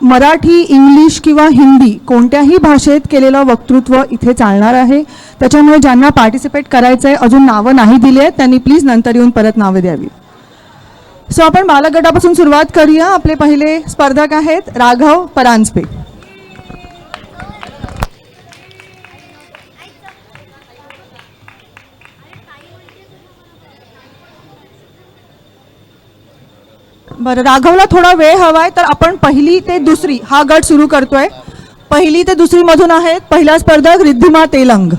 Marathi, English किंवा हिंदी कोणत्याही भाषेत केलेलं वक्तृत्व इथे चालणार आहे. त्याच्यामुळे ज्यांना पार्टिसिपेट करायचं आहे, अजून नावं नाही दिली आहेत, त्यांनी प्लीज नंतर येऊन परत नावं द्यावी. सो आपण बालक गटापासून सुरुवात करूया. आपले पहिले स्पर्धक आहेत राघव परांजपे. बरं, राघवला थोडा वेळ हवाय, तर आपण पहिली ते दुसरी हा गट सुरू करतोय. पहिली ते दुसरी मधून आहेत. पहिला स्पर्धक Riddhima Telang.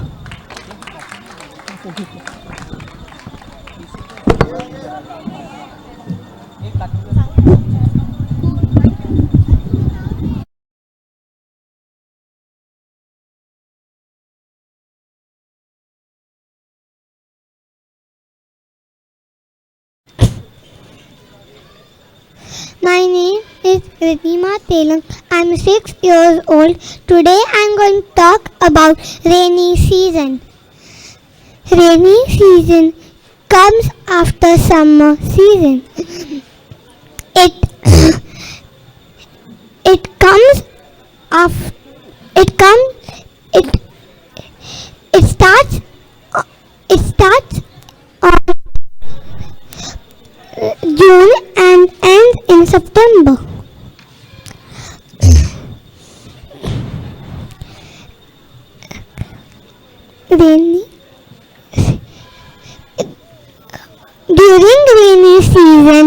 My name is Riddhima Telang. I'm 6 years old. Today I'm going to talk about rainy season. Rainy season comes after summer season. It it comes af it comes it starts on June and ends in September. During rainy season,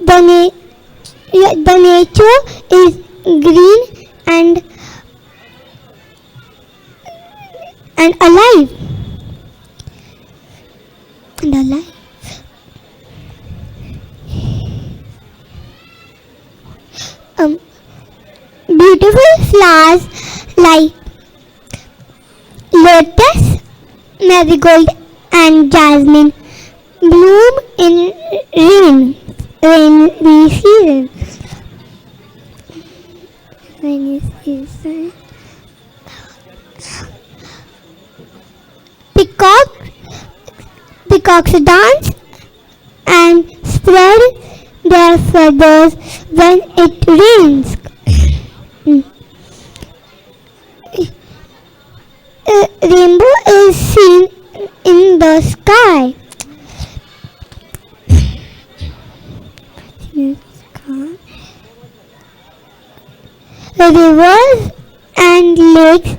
the nature is green and alive. Beautiful flowers like lotus, marigold and jasmine bloom in rainy season. Rainy season. Peacocks dance and spread their feathers when it rains. Rainbow is seen in the sky. Rivers and lakes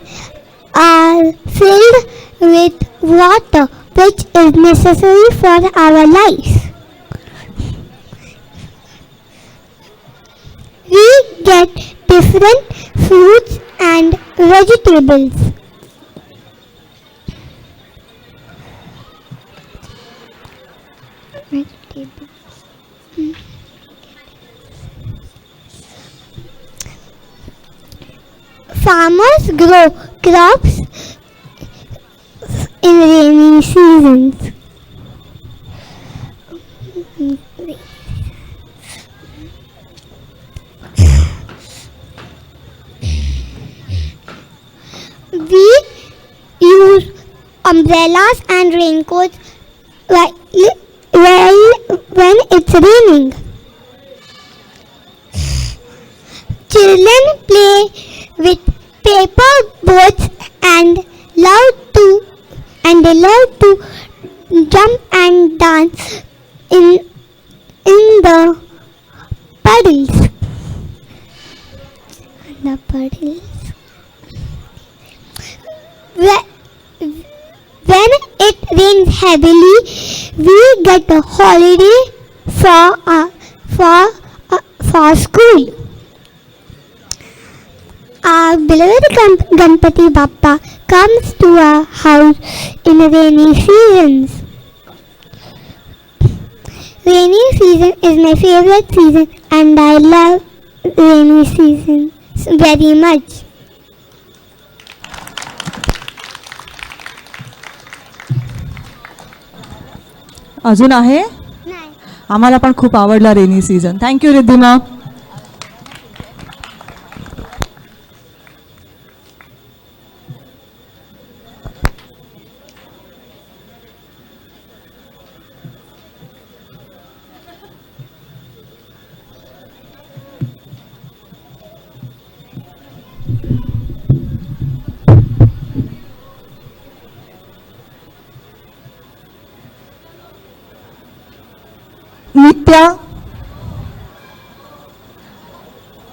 are filled with water, which is necessary for our lives. We get different fruits and vegetables. Farmers grow crops in rainy seasons. We use umbrellas and raincoats when it's raining. Children play with paper boats and they love to jump and dance in the puddles. When it rains heavily, we get a holiday for school. Our beloved Ganpati Bappa comes to our house in rainy seasons. Rainy season is my favorite season and I love rainy season very much. अजून आहे? आम्हाला पण खूप आवडला rainy season. Thank you Riddhima.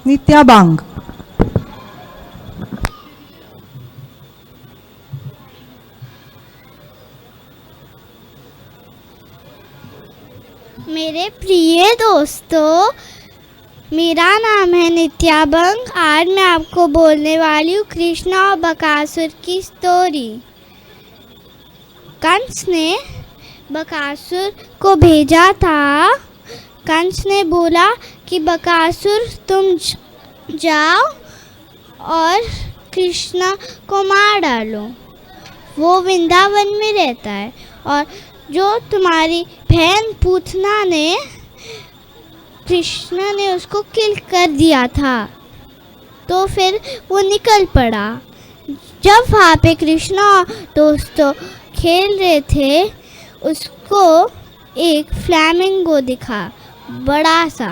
नित्या बांग. मेरे प्रिय दोस्तों, मेरा नाम है नित्या बंग. आज मैं आपको बोलने वाली हूँ कृष्ण और बकासुर की स्टोरी. कंस ने बकासुर को भेजा था. कंस ने बोला कि बकासुर तुम जाओ और कृष्ण को मार डालो. वो वृंदावन में रहता है और जो तुम्हारी बहन पूतना ने कृष्ण ने उसको किल कर दिया था. तो फिर वो निकल पड़ा. जब वहाँ पे कृष्ण और दोस्तों खेल रहे थे, उसको एक फ्लैमिंगो दिखा, बड़ा सा.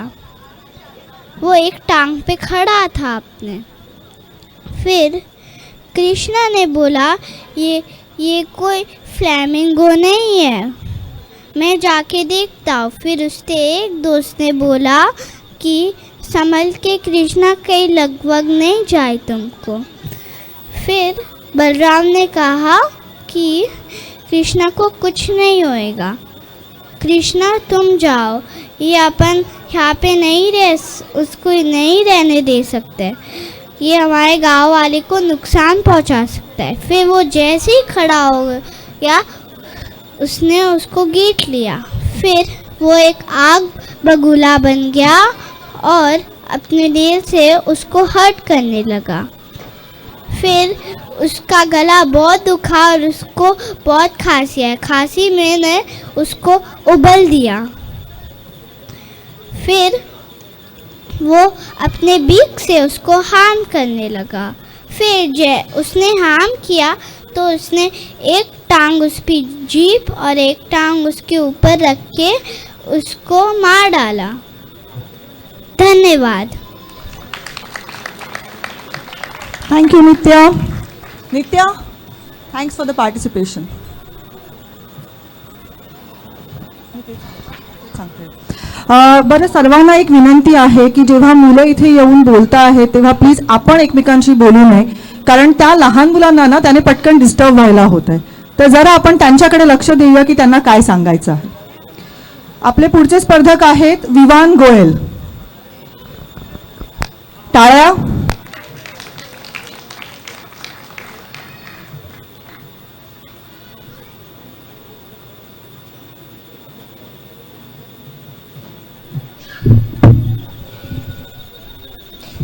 वो एक टांग पे खड़ा था अपने. फिर कृष्ण ने बोला ये कोई फ्लैमिंगो नहीं है, मैं जाके देखता हूँ. फिर उसके एक दोस्त ने बोला कि संभल के कृष्णा कहीं लगभग नहीं जाए तुमको. फिर बलराम ने कहा कि कृष्णा को कुछ नहीं होएगा, कृष्णा तुम जाओ, ये अपन यहाँ पे उसको नहीं रहने दे सकते, ये हमारे गांव वाले को नुकसान पहुँचा सकता है. फिर वो जैसे ही खड़ा हो गया उसने उसको गीट लिया. फिर वो एक आग बगुला बन गया और अपने दिल से उसको हर्ट करने लगा. फिर उसका गला बहुत दुखा और उसको बहुत खांसी है. खांसी में ने उसको उबल दिया. फिर वो अपने बीक से उसको हार्म करने लगा. फिर उसने हार्म किया तो उसने एक टांग उसकी जीभ और एक टांग उसके ऊपर रख के उसको मार डाला. धन्यवाद. Thank you Nitya. Nitya, thanks for the participation. बरं, सर्वांना एक विनंती आहे की जेव्हा मुलं इथे येऊन बोलता आहेत तेव्हा प्लीज आपण एकमेकांशी बोलू नये, कारण त्या लहान मुलांना ना त्याने पटकन डिस्टर्ब व्हायला होत आहे. तर जरा आपण त्यांच्याकडे लक्ष देऊया की त्यांना काय सांगायचं आहे. आपले पुढचे स्पर्धक आहेत विवान गोयल. टाळ्या.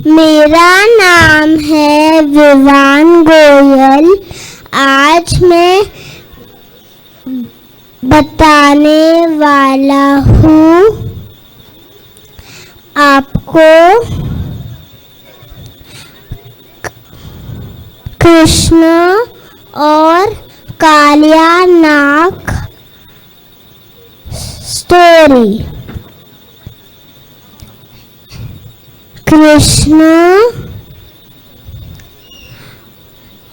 मेरा नाम है विवान गोयल. आज मैं बताने वाला हूँ आपको कृष्ण और कालिया नाग स्टोरी. कृष्ण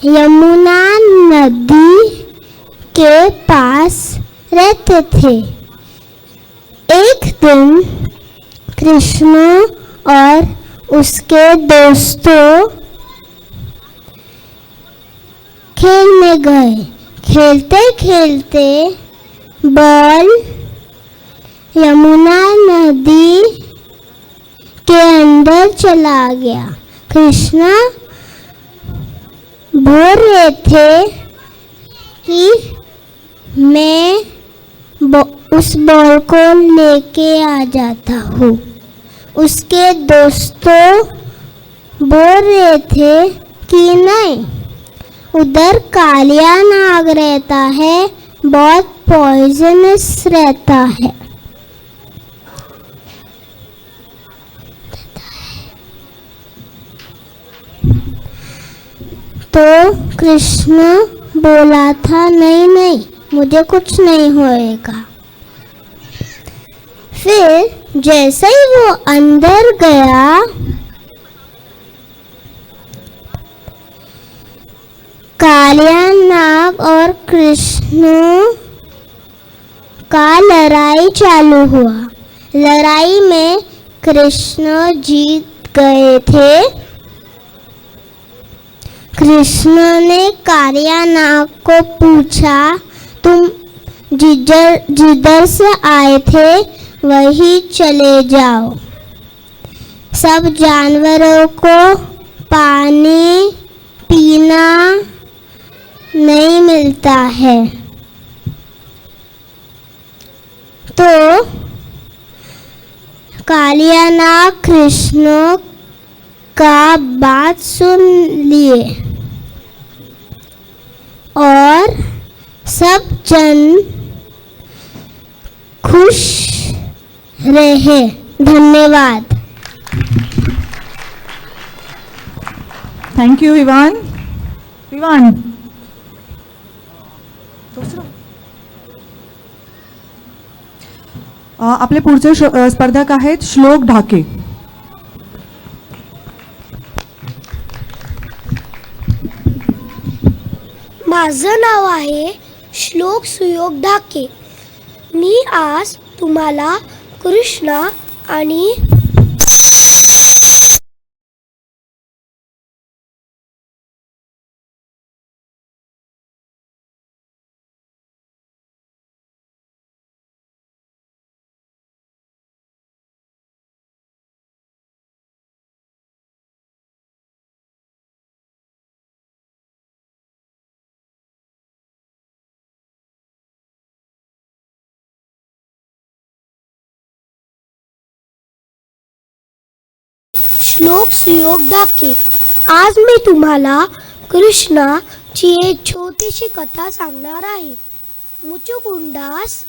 यमुना नदी के पास रहते थे. एक दिन कृष्ण और उसके दोस्तों खेलने गए. खेलते खेलते बॉल यमुना नदी के अंदर चला गया. कृष्ण बोल रहे थे कि मैं उस बॉल को लेके आ जाता हूँ. उसके दोस्तों बोल रहे थे कि नहीं, उधर कालिया नाग रहता है, बहुत पॉइजनस रहता है. तो कृष्ण बोला था नहीं नहीं, मुझे कुछ नहीं होएगा. फिर जैसे ही वो अंदर गया, कालिया नाग और कृष्ण का लड़ाई चालू हुआ. लड़ाई में कृष्ण जीत गए थे? कृष्ण ने कालियानाग को पूछा, तुम जिधर से आए थे वहीं चले जाओ। सब जानवरों को पानी पीना नहीं मिलता है। तो कालियानाग कृष्ण का बात सुन लिए और सब जन खुश रहे। धन्यवाद। थँक्यू विवान. विवान आपले पुढचे स्पर्धक आहेत श्लोक ढाके. माझं नाव आहे श्लोक सुयोग ढाके. मी आज तुम्हाला कृष्णा आणि श्लोक सुयोग ढाके. आज मी तुम्हाला कृष्णाची एक छोटीशी कथा सांगणार आहे. मुचुकुंडास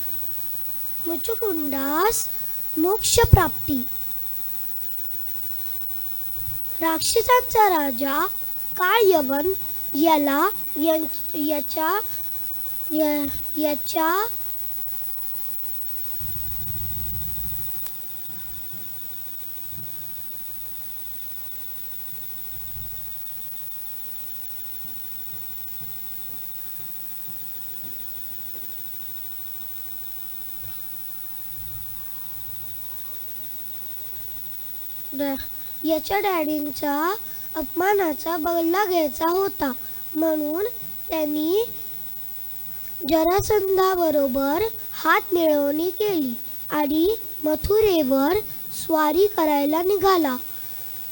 मोक्ष प्राप्ती. राक्षसांचा राजा काळयवन याच्या डॅडींचा अपमानाचा बदला घ्यायचा होता. म्हणून त्यांनी जरासंधाबरोबर हात मिळवणी केली आणि मथुरेवर स्वारी करायला निघाला.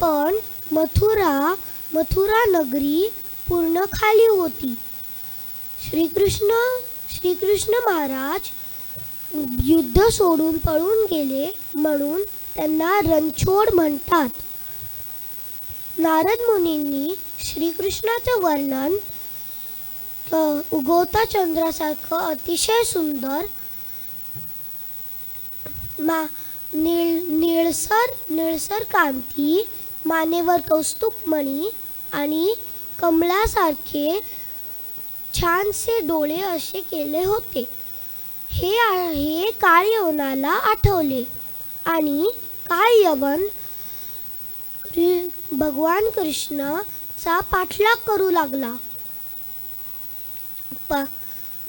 पण मथुरा नगरी पूर्ण खाली होती. श्रीकृष्ण महाराज युद्ध सोडून पळून गेले म्हणून त्यांना रणछोड म्हणतात. नारद मुनींनी श्रीकृष्णाचं वर्णन उगवता चंद्रासारखं अतिशय सुंदर, निळसर कांती, मानेवर कौस्तुभमणी आणि कमळासारखे छानसे डोळे असे केले होते. हे काळयवनाला आठवले आणि काळयवन भगवान कृष्णचा पाठलाग करू लागला.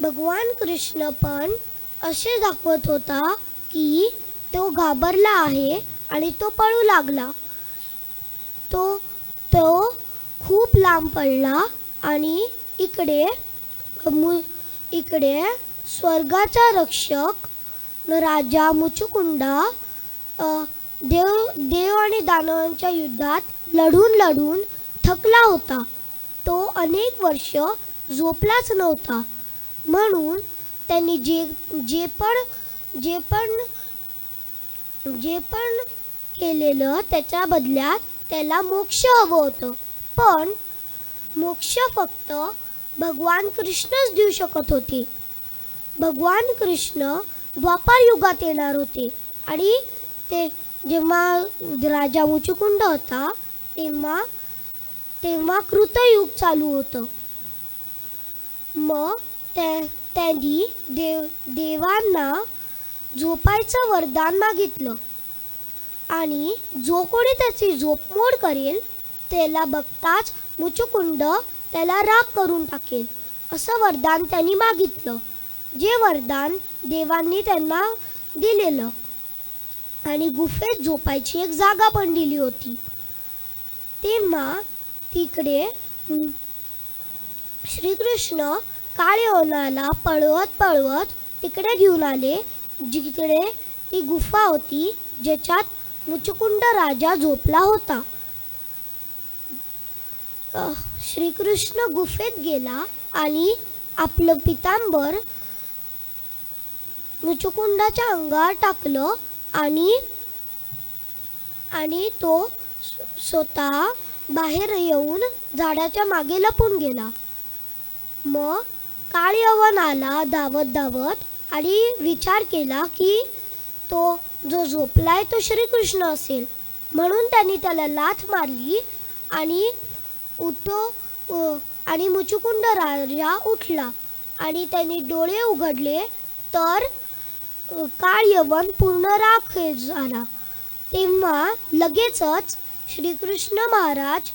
भगवान कृष्ण पण असे दाखवत होता की तो घाबरला आहे आणि तो पळू लागला. तो खूप लांब पडला आणि इकडे स्वर्गाचा रक्षक राजा मुचुकुंडा देव आणि दानवांच्या युद्धात लढून थकला होता. तो अनेक वर्ष झोपलाच नव्हता. म्हणून त्यांनी जे पण केलेलं त्याच्या बदल्यात त्याला मोक्ष हवं होतं. पण मोक्ष फक्त भगवान कृष्णच देऊ शकत होते. भगवान कृष्ण द्वापार युगात येणार होते आणि ते जेव्हा राजा मुचुकुंड होता तेव्हा कृतयुग चालू होतं. मग त्यांनी देवांना झोपायचं वरदान मागितलं आणि जो कोणी त्याची झोपमोड करेल त्याला बघताच मुचुकुंड त्याला राग करून टाकेल असं वरदान त्यांनी मागितलं. जे वरदान देवांनी त्यांना दिलेलं आणि गुफेत झोपायची एक जागा पण दिली होती. तेव्हा तिकडे श्रीकृष्ण काळयवनाला पळवत पळवत तिकडे घेऊन आले, जिकडे ती गुफा होती ज्याच्यात मुचकुंद राजा झोपला होता. श्रीकृष्ण गुफेत गेला आणि आपलं पितांबर मुचकुंदाच्या अंगावर टाकलं आणि तो स्वतः बाहेर येऊन झाडाच्या मागे लपून गेला. मग काळयवन आला धावत धावत आणि विचार केला की तो जो झोपलाय तो श्रीकृष्ण असेल, म्हणून त्यांनी त्याला लाथ मारली आणि आणि मुचकुंद राजा उठला आणि त्यांनी डोळे उघडले तर काळयवन पूर्ण राख झाला. तेव्हा लगेचच श्रीकृष्ण महाराज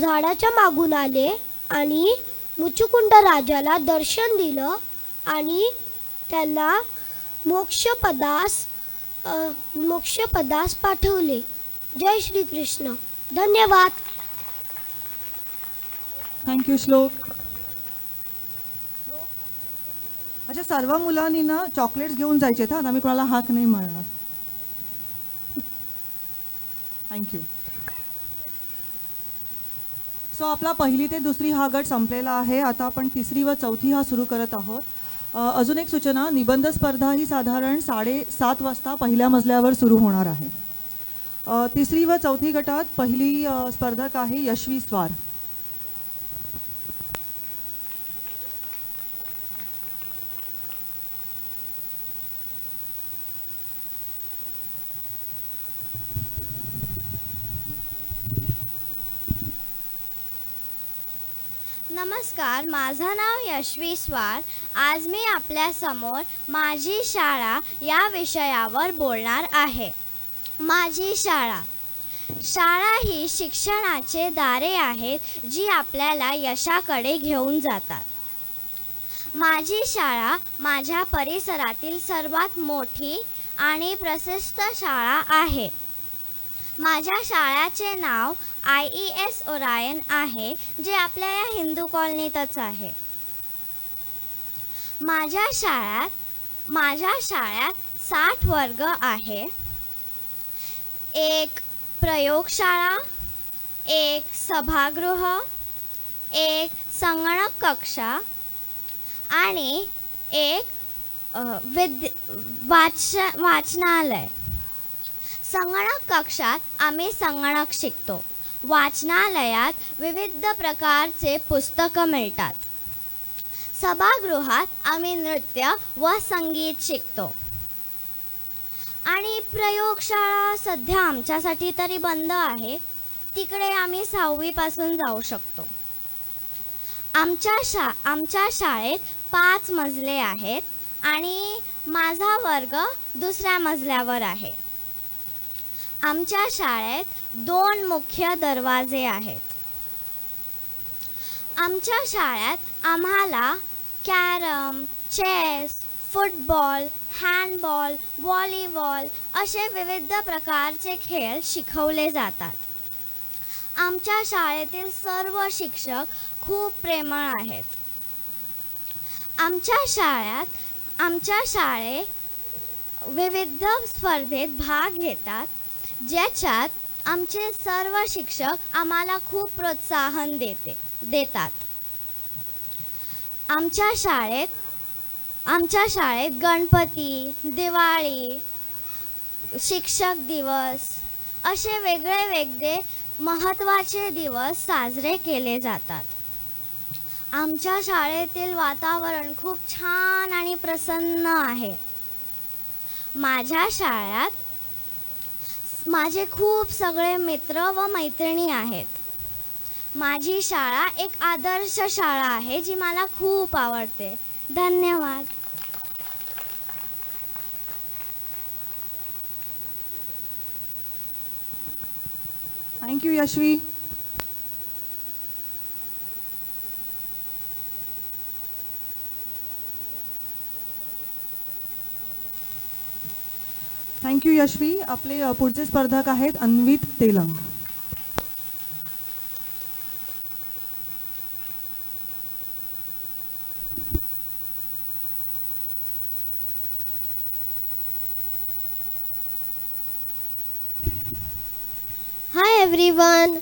झाडाच्या मागून आले आणि मुचकुंद राजाला दर्शन दिलं आणि त्याला मोक्षपदास पाठवले. जय श्रीकृष्ण. धन्यवाद. थँक्यू श्लोक. अच्छा, सर्व मुलांनी ना चॉकलेट्स घेऊन जायचे आहेत. आम्ही कोणाला हाक नाही मारणार. थँक्यू. सो आपला पहिली ते दुसरी हा गट संपलेला आहे. आता आपण तिसरी व चौथी हा सुरू करत आहोत. अजून एक सूचना, निबंध स्पर्धा ही साधारण 7:30 वाजता पहिल्या मजल्यावर सुरू होणार आहे. तिसरी व चौथी गटात पहिली स्पर्धक आहे यशवी स्वार. नमस्कार, माझं नाव यशवी स्वार. आज मी आपल्यासमोर माझी शाळा या विषयावर बोलणार आहे. माझी शाळा. शाळा ही शिक्षणाचे दारे आहेत जी आपल्याला यशाकडे घेऊन जातात. माझी शाळा माझ्या परिसरातील सर्वात मोठी आणि प्रसिद्ध शाळा आहे. माझ्या शाळेचे नाव IES ओरायन आहे, जे आपल्या या हिंदू कॉलनीतच आहे. माझ्या शाळेत 60 वर्ग आहे. एक प्रयोगशाळा, एक सभागृह, एक संगणक कक्षा आणि एक वाचनालय. संगणक कक्षात आम्ही संगणक शिकतो. वाचनालयात विविध प्रकारचे पुस्तकं मिळतात. सभागृहात आम्ही नृत्य व संगीत शिकतो. आणि प्रयोगशाळा सध्या आमच्यासाठी तरी बंद आहे. तिकडे आम्ही 6वी पासून जाऊ शकतो. आमच्या शाळेत 5 मजले आहेत आणि माझा वर्ग दुसऱ्या मजल्यावर आहे. आमच्या शाळेत 2 मुख्य दरवाजे आहेत. आमच्या शाळेत आम्हाला carrom, chess, football, handball, volleyball असे विविध प्रकारचे खेळ शिकवले जातात. आमच्या शाळेतील सर्व शिक्षक खूप प्रेमळ आहेत. आमच्या शाळेत विविध स्पर्धेत भाग घेतात, ज्याच्यात आमचे सर्व शिक्षक आम्हाला खूप प्रोत्साहन देतात. आमच्या शाळेत गणपती, दिवाळी, शिक्षक दिवस असे वेगळे महत्त्वाचे दिवस साजरे केले जातात. आमच्या शाळेतील वातावरण खूप छान आणि प्रसन्न आहे. माझ्या शाळेत माझे खूप सगळे मित्र व मैत्रिणी आहेत. माझी शाळा एक आदर्श शाळा आहे जी मला खूप आवडते. धन्यवाद. थँक्यू यशवी. थँक्यू यशवी. आपले पुढचे स्पर्धक आहेत अन्वित तेलंग. एव्हरीवन,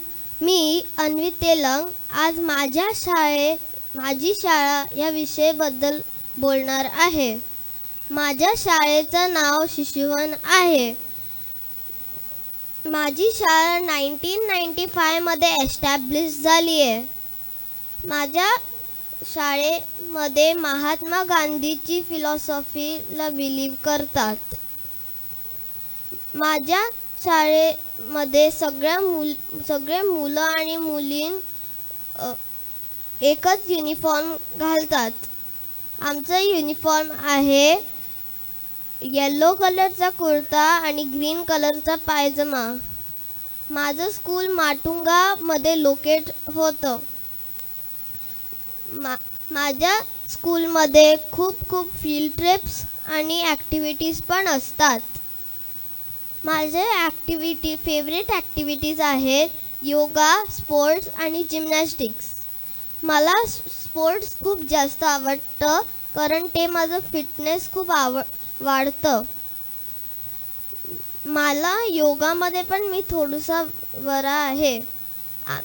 मी अन्वी तेलंग आज माझी शाळा या विषयाबद्दल बोलणार आहे. माझ्या शाळेचं नाव शिशुवन आहे. माझी शाळा 1995मध्ये एस्टॅब्लिश झाली आहे. माझ्या शाळेमध्ये महात्मा गांधीची फिलॉसॉफीला बिलीव्ह करतात. माझ्या शाळेमध्ये सगळे मुलं आणि मुलीं एकच युनिफॉर्म घालतात. आमचं युनिफॉर्म आहे येलो कलरचा कुर्ता आणि ग्रीन कलरचा पायजमा. माझं स्कूल माटुंगामध्ये लोकेट होतं. माझ्या स्कूलमध्ये खूप फील्ड ट्रिप्स आणि ॲक्टिव्हिटीज पण असतात. माझे फेवरेट ॲक्टिव्हिटीज आहेत योगा, स्पोर्ट्स आणि जिम्नॅस्टिक्स. मला स्पोर्ट्स खूप जास्त आवडतं कारण ते माझं फिटनेस खूप वाढतं. मला योगामध्ये पण मी थोडासा बरा आहे.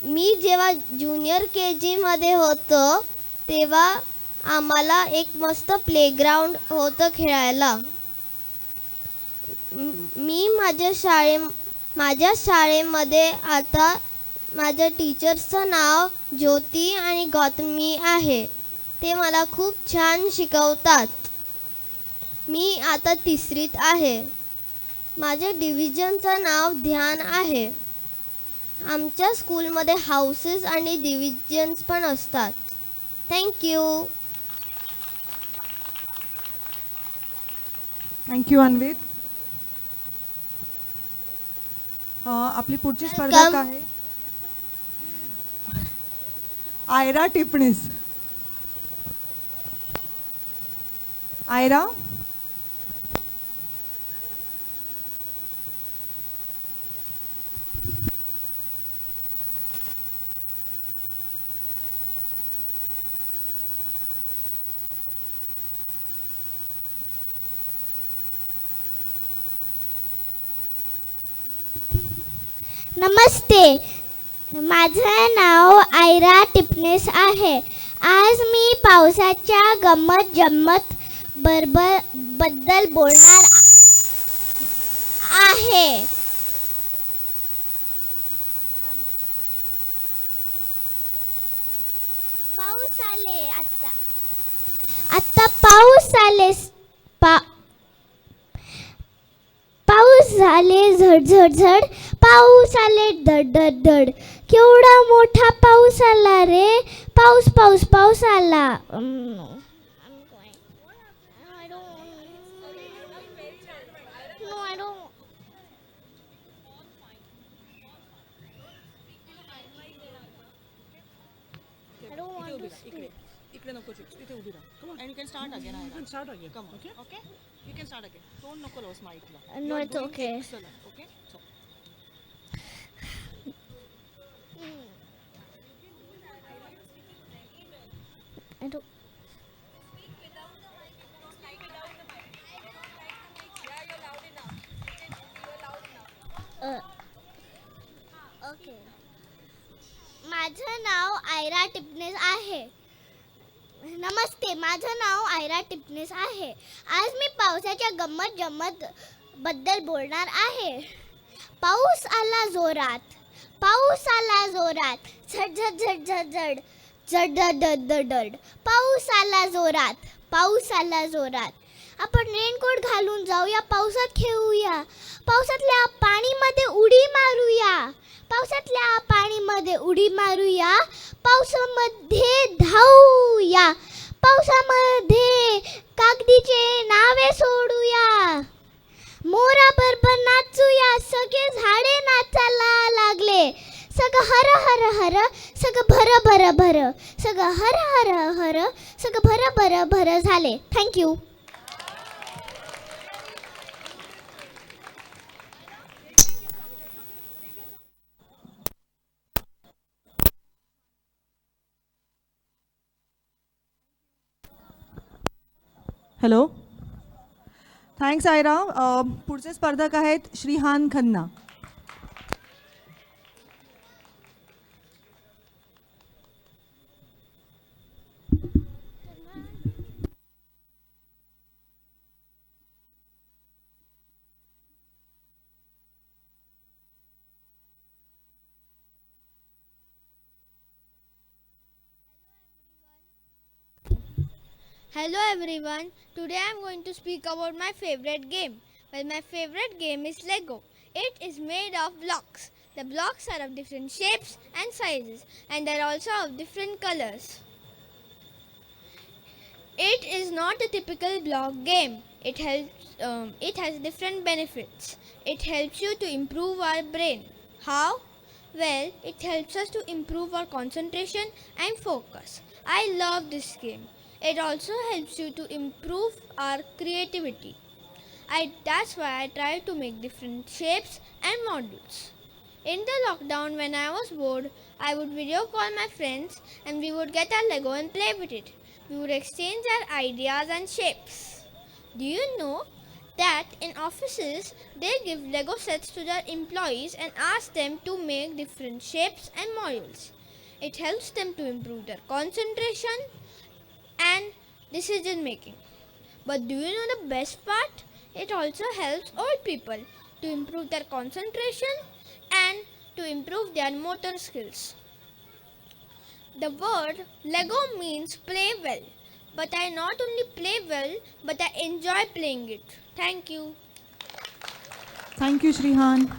मी जेव्हा ज्युनियर KGमध्ये होतो तेव्हा आम्हाला एक मस्त प्लेग्राऊंड होतं खेळायला. मी माझ्या शाळेमध्ये आता माझ्या टीचर्सचं नाव ज्योती आणि गौतमी आहे. ते मला खूप छान शिकवतात. मी आता 3रीत आहे. माझ्या डिव्हिजनचं नाव ध्यान आहे. आमच्या स्कूलमध्ये हाऊसेस आणि डिव्हिजन्स पण असतात. थँक्यू. थँक्यू अन्वित. आपली पुढची स्पर्धक आहे आयरा टिपणीस. आयरा, नमस्ते, माझं नाव आयरा टिपनेस आहे. आज मी पावसाच्या गंमत जम्मत बद्दल बोलणार आहे. पाऊस आले आता पाऊस आले. पाऊस झाले झड झड झड, पाऊस आले धड धड धड. केवढा मोठा पाऊस आला रे. पाऊस पाऊस पाऊस आला. इकडे नको इथे उभी राहा. Come on, and you can start again. You can start again. Come on. Okay? You can start again. Don't नको लावूस माईकला. No, it's okay. Okay? So. Okay. माझं नाव आयरा टिपनेस आहे. नमस्ते, माझं नाव आयरा टिपनेस आहे. आज मी पावसाच्या गंमत जम्मत बद्दल बोलणार आहे. पाऊस आला जोरात, पाऊस आला जोरात, झड झड झड झड झड, झड झड झड झड झड. पाऊस आला जोरात, पाऊस आला जोरात. आपण रेनकोट घालून जाऊया, पावसात खेळूया, पावसातल्या पाणीमध्ये उडी मारूया, पावसातल्या पाणीमध्ये उडी मारूया, पावसामध्ये धावूया, पावसामध्ये कागदीचे नावे सोडूया, मोरा बरोबर नाचूया. सगळे झाडे नाचायला लागले. सगळं हर हर हर, सगळं भर भर भर, सगळं हर हर हर, सगळं भर भर भर झाले. थँक्यू. हॅलो, थँक्स आयरा. पुढचे स्पर्धक आहेत श्रीहान Khanna. Hello everyone. Today I am going to speak about my favorite game. Well, my favorite game is Lego. It is made of blocks. The blocks are of different shapes and sizes, and they are also of different colors. It is not a typical block game. It has different benefits. It helps you to improve our brain. How? Well, it helps us to improve our concentration and focus. I love this game. It also helps you to improve our creativity. That's why I try to make different shapes and modules. In the lockdown, when I was bored, I would video call my friends and we would get our Lego and play with it. We would exchange our ideas and shapes. Do you know that in offices they give Lego sets to their employees and ask them to make different shapes and models? It helps them to improve their concentration and decision making. But do you know the best part? It also helps old people to improve their concentration and to improve their motor skills. The word Lego means play well, but I not only play well, but I enjoy playing it. Thank you. Thank you Shrihan.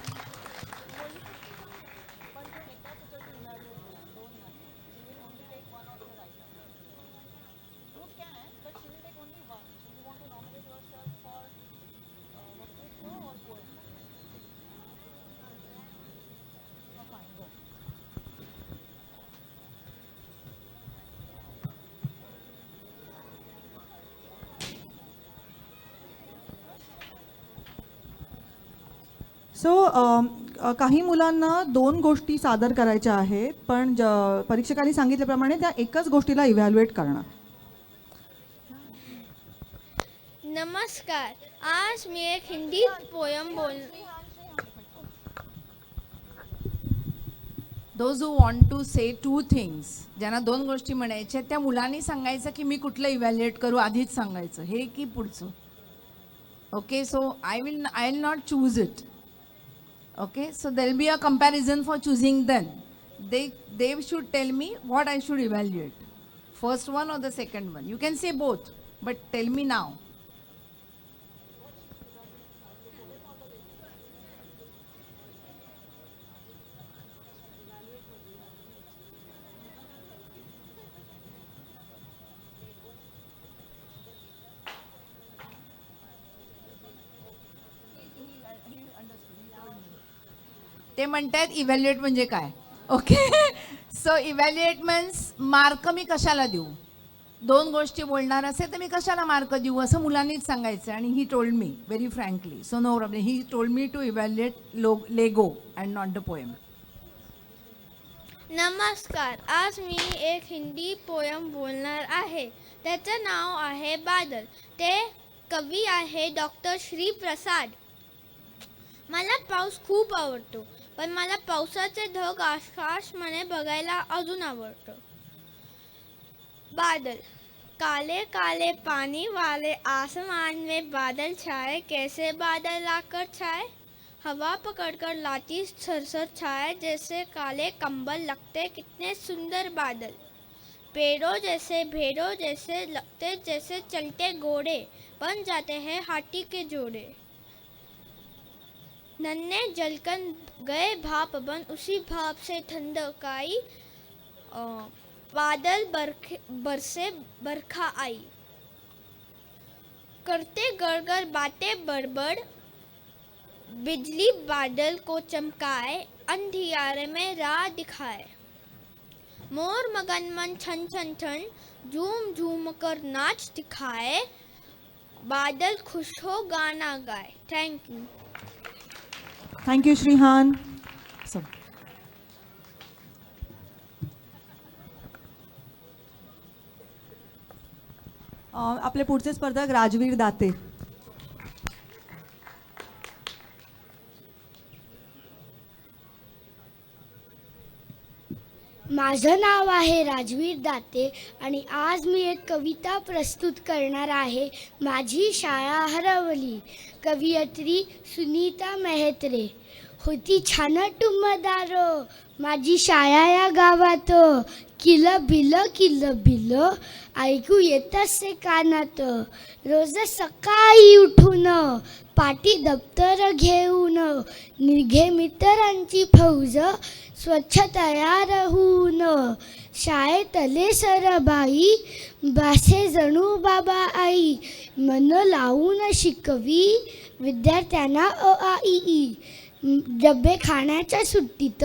So काही मुलांना 2 गोष्टी सादर करायच्या आहेत, पण परीक्षकांनी सांगितल्याप्रमाणे त्या एकच गोष्टीला इव्हॅल्युएट करणार. नमस्कार. आज मी एक Hindi poem those who want to say 2 things, ज्यांना 2 गोष्टी म्हणायच्या त्या मुलांनी सांगायचं की मी कुठलं इव्हॅल्युएट करू आधीच सांगायचं, हे की पुढचं. Okay, so I will not choose it. Okay, so there will be a comparison for choosing then. They should tell me what I should evaluate. First one or the second one. You can say both, but tell me now. ते म्हणतात evaluate म्हणजे काय. Okay, so evaluate means mark मी कशाला देऊ. 2 गोष्टी बोलणार असेल तर मी कशाला मार्क देऊ असं मुलांनीच सांगायचं. आणि he told me very frankly, so no problem, he told me to evaluate Lego and not the poem. नमस्कार. आज मी एक हिंदी पोयम बोलणार आहे. त्याचं नाव आहे बादल. ते कवी आहे डॉक्टर श्री प्रसाद. मला पाऊस खूप आवडतो, पण मला पावसाचे ढग आकाशमध्ये बघायला अजून आवडतं. बादल. काले काले पानी वाले आसमान में बादल छाए, कैसे बादल आकर छाए, हवा पकड़कर लाती सरसर छाए, जैसे काले कंबल लगते कितने सुंदर बादल, पेड़ों जैसे भेड़ों जैसे लगते, जैसे चलते घोड़े बन जाते हैं हाथी के जोड़े, नन्हे जलकन गए भाप बन, उसी भाप से ठंडकाई, बादल बरसे बरखा आई, करते गड़गड़ बातें बड़बड़, बिजली बादल को चमकाए, अंधियारे में राह दिखाए, मोर मगन मन छन छन छन, झूम झूम कर नाच दिखाए, बादल खुश हो गाना गाए. Thank you. Thank you Shrihan. आपले पुढचे स्पर्धक राजवीर दाते. माझं नाव आहे राजवीर दाते आणि आज मी एक कविता प्रस्तुत करणार आहे. माझी शाळा हरवली. कवयित्री सुनीता मेहत्रे. होती छान टुमदार माझी शाळा या गावात. किलं बिलं ऐकू येत असे कानात. रोज सकाळी उठून पाटी दप्तर घेऊन निघे मित्रांची फौज स्वच्छ तयार होऊन. शाळेतले सरबाई बासे जणू बाबा आई मन लावून शिकवी विद्यार्थ्यांना अ आ इ ई. डबे खाण्याच्या सुट्टीत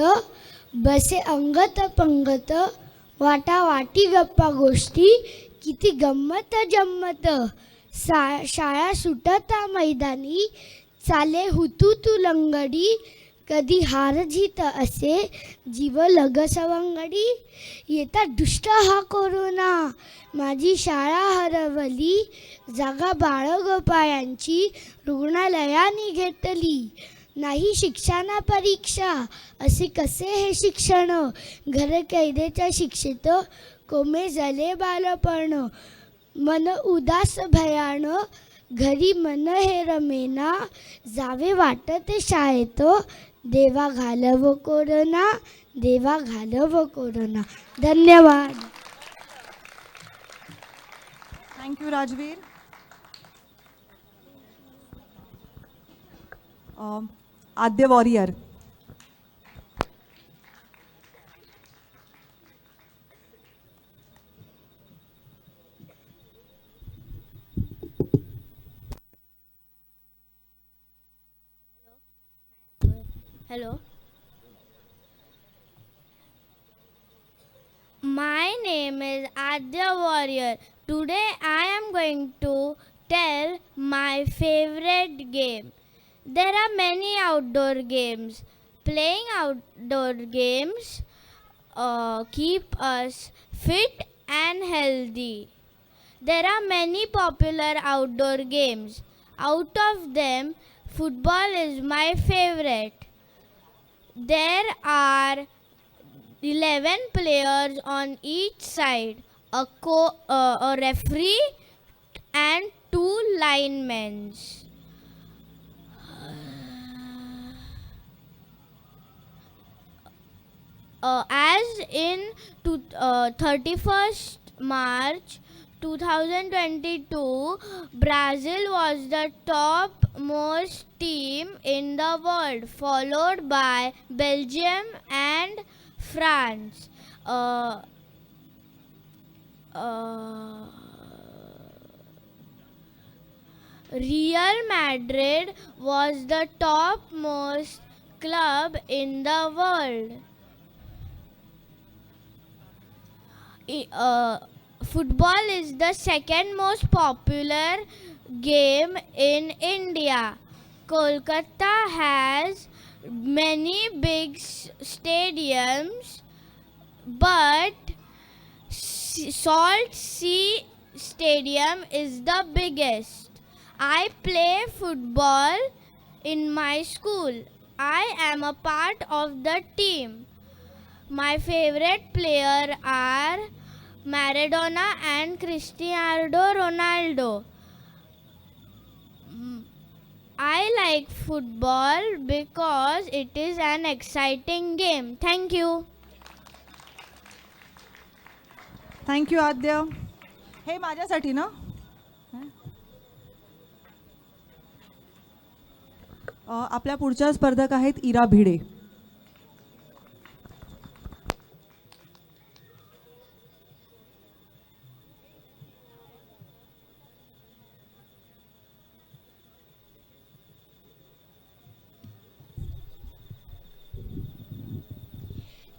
बसे अंगत पंगत वाटावाटी गप्पा गोष्टी किती गंमत जम्मत. शाळा सुटता मैदानी चाले हुतू तू लंगडी. कधी हार जीत असे जीव लग सवंगडी. येता दुष्ट हा कोरोना माझी शाळा हरवली. जागा बाळगोपाळांची रुग्णालयाने घेतली. नाही शिक्षणा परीक्षा असे कसे हे शिक्षण. घर कैदेच्या शिक्षेत कोमे झाले बालपण. मन उदास भयान घरी मन हे रमेना. जावे वाटते शाळेत देवा घालव कोरोना देवा घालव कोरोना. धन्यवाद. थँक्यू राजवीर. आद्य warrior. Hello. My name is Adya Warrior. Today I am going to tell my favorite game. There are many outdoor games. Playing outdoor games keep us fit and healthy. There are many popular outdoor games. Out of them, football is my favorite. There are 11 players on each side, a referee and 2 linemen. As in 31st March 2022, Brazil was the topmost team in the world, followed by Belgium and France. Real Madrid was the topmost club in the world. Football is the second most popular game in India. Kolkata has many big stadiums, but Salt Sea Stadium is the biggest. I play football in my school. I am a part of the team. My favorite players are Maradona and Cristiano Ronaldo. I like football because it is an exciting game. Thank you. Thank you आद्य. हे माझ्यासाठी ना. आपल्या पुढच्या स्पर्धक आहेत इरा भिडे.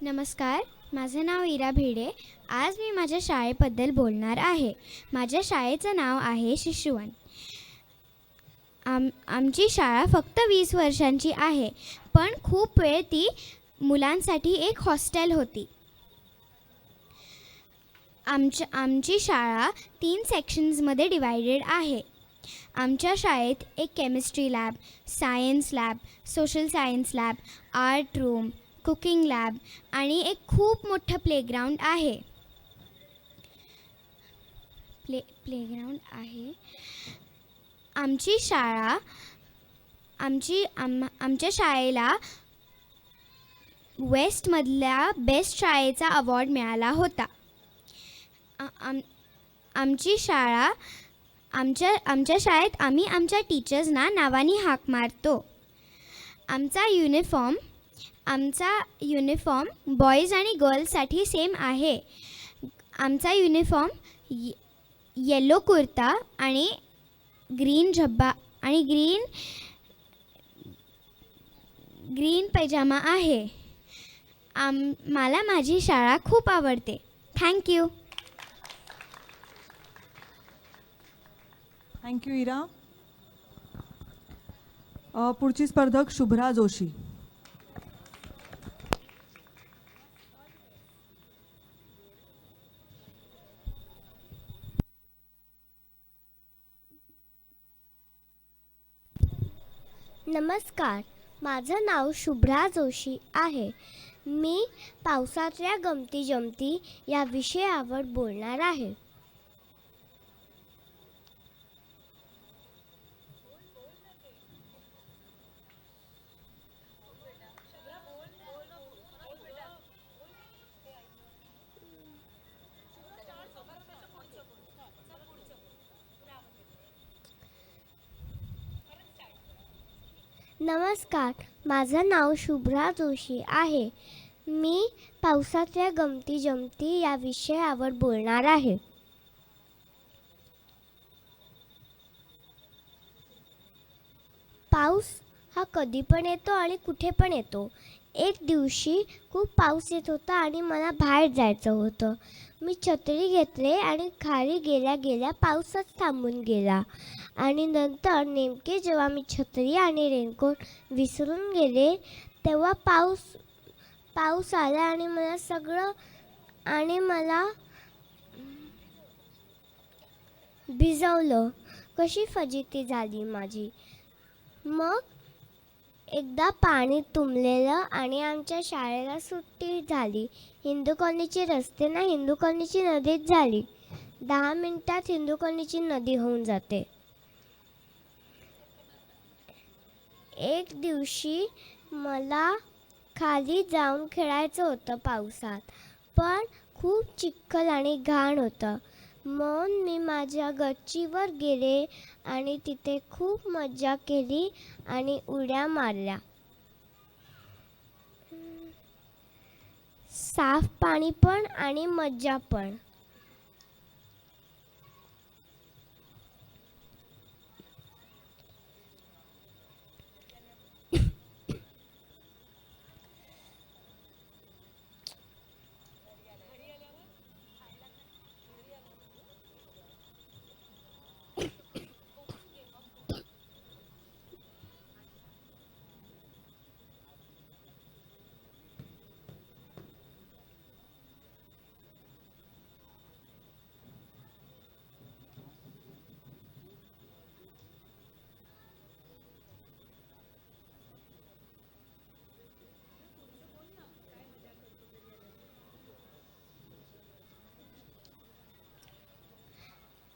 नमस्कार, माझे नाव इरा भिडे. आज मी माझ्या शाळेबद्दल बोलणार आहे. माझ्या शाळेचं नाव आहे शिशुवन. आमची शाळा फक्त 20 वर्षांची आहे, पण खूप वेळ ती मुलांसाठी एक हॉस्टेल होती. आमची शाळा 3 सेक्शन्समध्ये डिवायडेड आहे. आमच्या शाळेत एक chemistry lab, science lab, social science lab, art room, cooking lab आणि एक खूप मोठं प्लेग्राऊंड आहे. प्लेग्राऊंड आहे. आमच्या शाळेला वेस्टमधल्या बेस्ट शाळेचा अवॉर्ड मिळाला होता. आमची शाळा आमच्या शाळेत आम्ही आमच्या टीचर्सना नावाने हाक मारतो. आमचा युनिफॉर्म बॉईज आणि गर्ल्ससाठी सेम आहे. आमचा युनिफॉर्म येलो कुर्ता आणि ग्रीन झब्बा आणि ग्रीन पैजामा आहे. मला माझी शाळा खूप आवडते. थँक्यू. थँक्यू इरा. पुढची स्पर्धक शुभ्रा जोशी. नमस्कार, माझं नाव शुभ्रा जोशी आहे. मी पावसातल्या गमती जमती या विषयावर बोलणार आहे. नमस्कार, माझं नाव शुभ्रा जोशी आहे. मी पावसातल्या गमती जमती या विषयावर बोलणार आहे. पाऊस हा कधी पण येतो आणि कुठे पण येतो. एक दिवशी खूप पाऊस येत होता आणि मला बाहेर जायचं होतं. मी छत्री घेतली आणि खाली गेल्या गेल्या पाऊसच थांबून गेला. आणि नंतर नेमके जेव्हा मी छत्री आणि रेनकोट विसरून गेले तेव्हा पाऊस आला आणि मला भिजवलं. कशी फजिती झाली माझी. मग एकदा पाणी तुंबलेलं आणि आमच्या शाळेला सुट्टी झाली. हिंदू कॉलनीचे रस्ते ना हिंदू कॉलनीची नदीच झाली. 10 मिनिटात हिंदू कॉलनीची नदी होऊन जाते. एक दिवशी मला खाली जाऊन खेळायचं होतं पावसात, पण खूप चिखल आणि घाण होतं. म्हणून मी माझ्या गच्चीवर गेले आणि तिथे खूप मजा केली आणि उड्या मारल्या. साफ पाणी पण आणि मजा पण.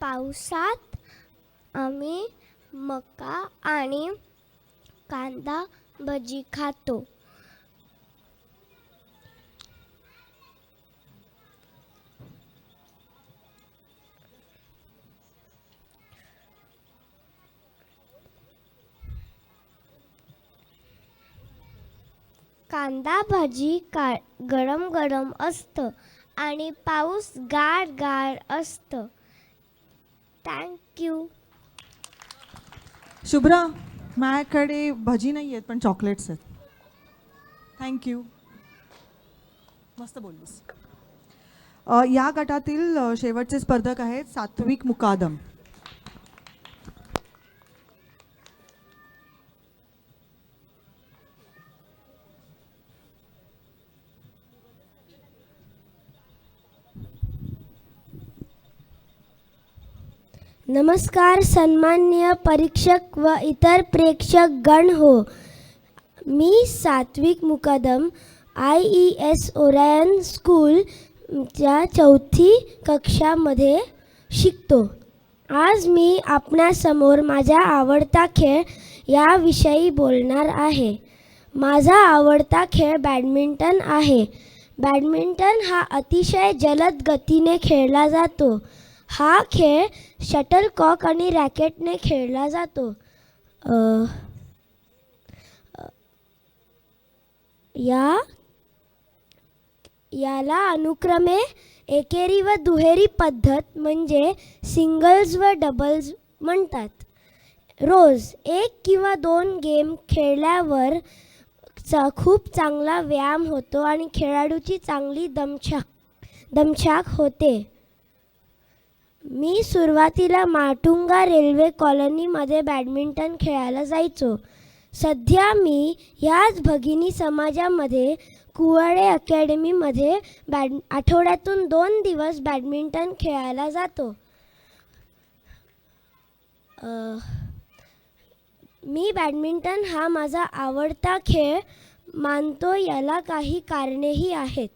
पावसात आम्ही मका आणि कांदा भजी खातो. कांदा भजी गरम गरम असतं आणि पाऊस गार गार असतं. थँक्यू. शुभ्रा, माझ्याकडे भजी नाही आहेत पण चॉकलेट्स आहेत. थँक्यू. मस्त बोललीस. या गटातील शेवटचे स्पर्धक आहेत सात्विक मुकादम. नमस्कार सन्माननीय परीक्षक व इतर प्रेक्षक गण हो. मी सात्विक मुकादम IES ओरायन स्कूलच्या 4थी कक्षामध्ये शिकतो. आज मी आपणासमोर माझा आवडता खेळ याविषयी बोलणार आहे. माझा आवडता खेळ बॅडमिंटन आहे. बॅडमिंटन हा अतिशय जलद गतीने खेळला जातो. हा खेळ शटलकॉक आणि रॅकेटने खेळला जातो. याला अनुक्रमे एकेरी व दुहेरी पद्धत म्हणजे सिंगल्स व डबल्स म्हणतात. रोज 1 किंवा 2 गेम खेळल्यावर खूप चांगला व्यायाम होतो आणि खेळाडूची चांगली दमछाक होते. मी सुरुवातीला माटुंगा रेल्वे कॉलनीमध्ये बॅडमिंटन खेळायला जायचो. सध्या मी ह्याच भगिनी समाजामध्ये कुवाडे अकॅडमीमध्ये आठवड्यातून 2 दिवस बॅडमिंटन खेळायला जातो. मी बॅडमिंटन हा माझा आवडता खेळ मानतो. याला काही कारणेही आहेत.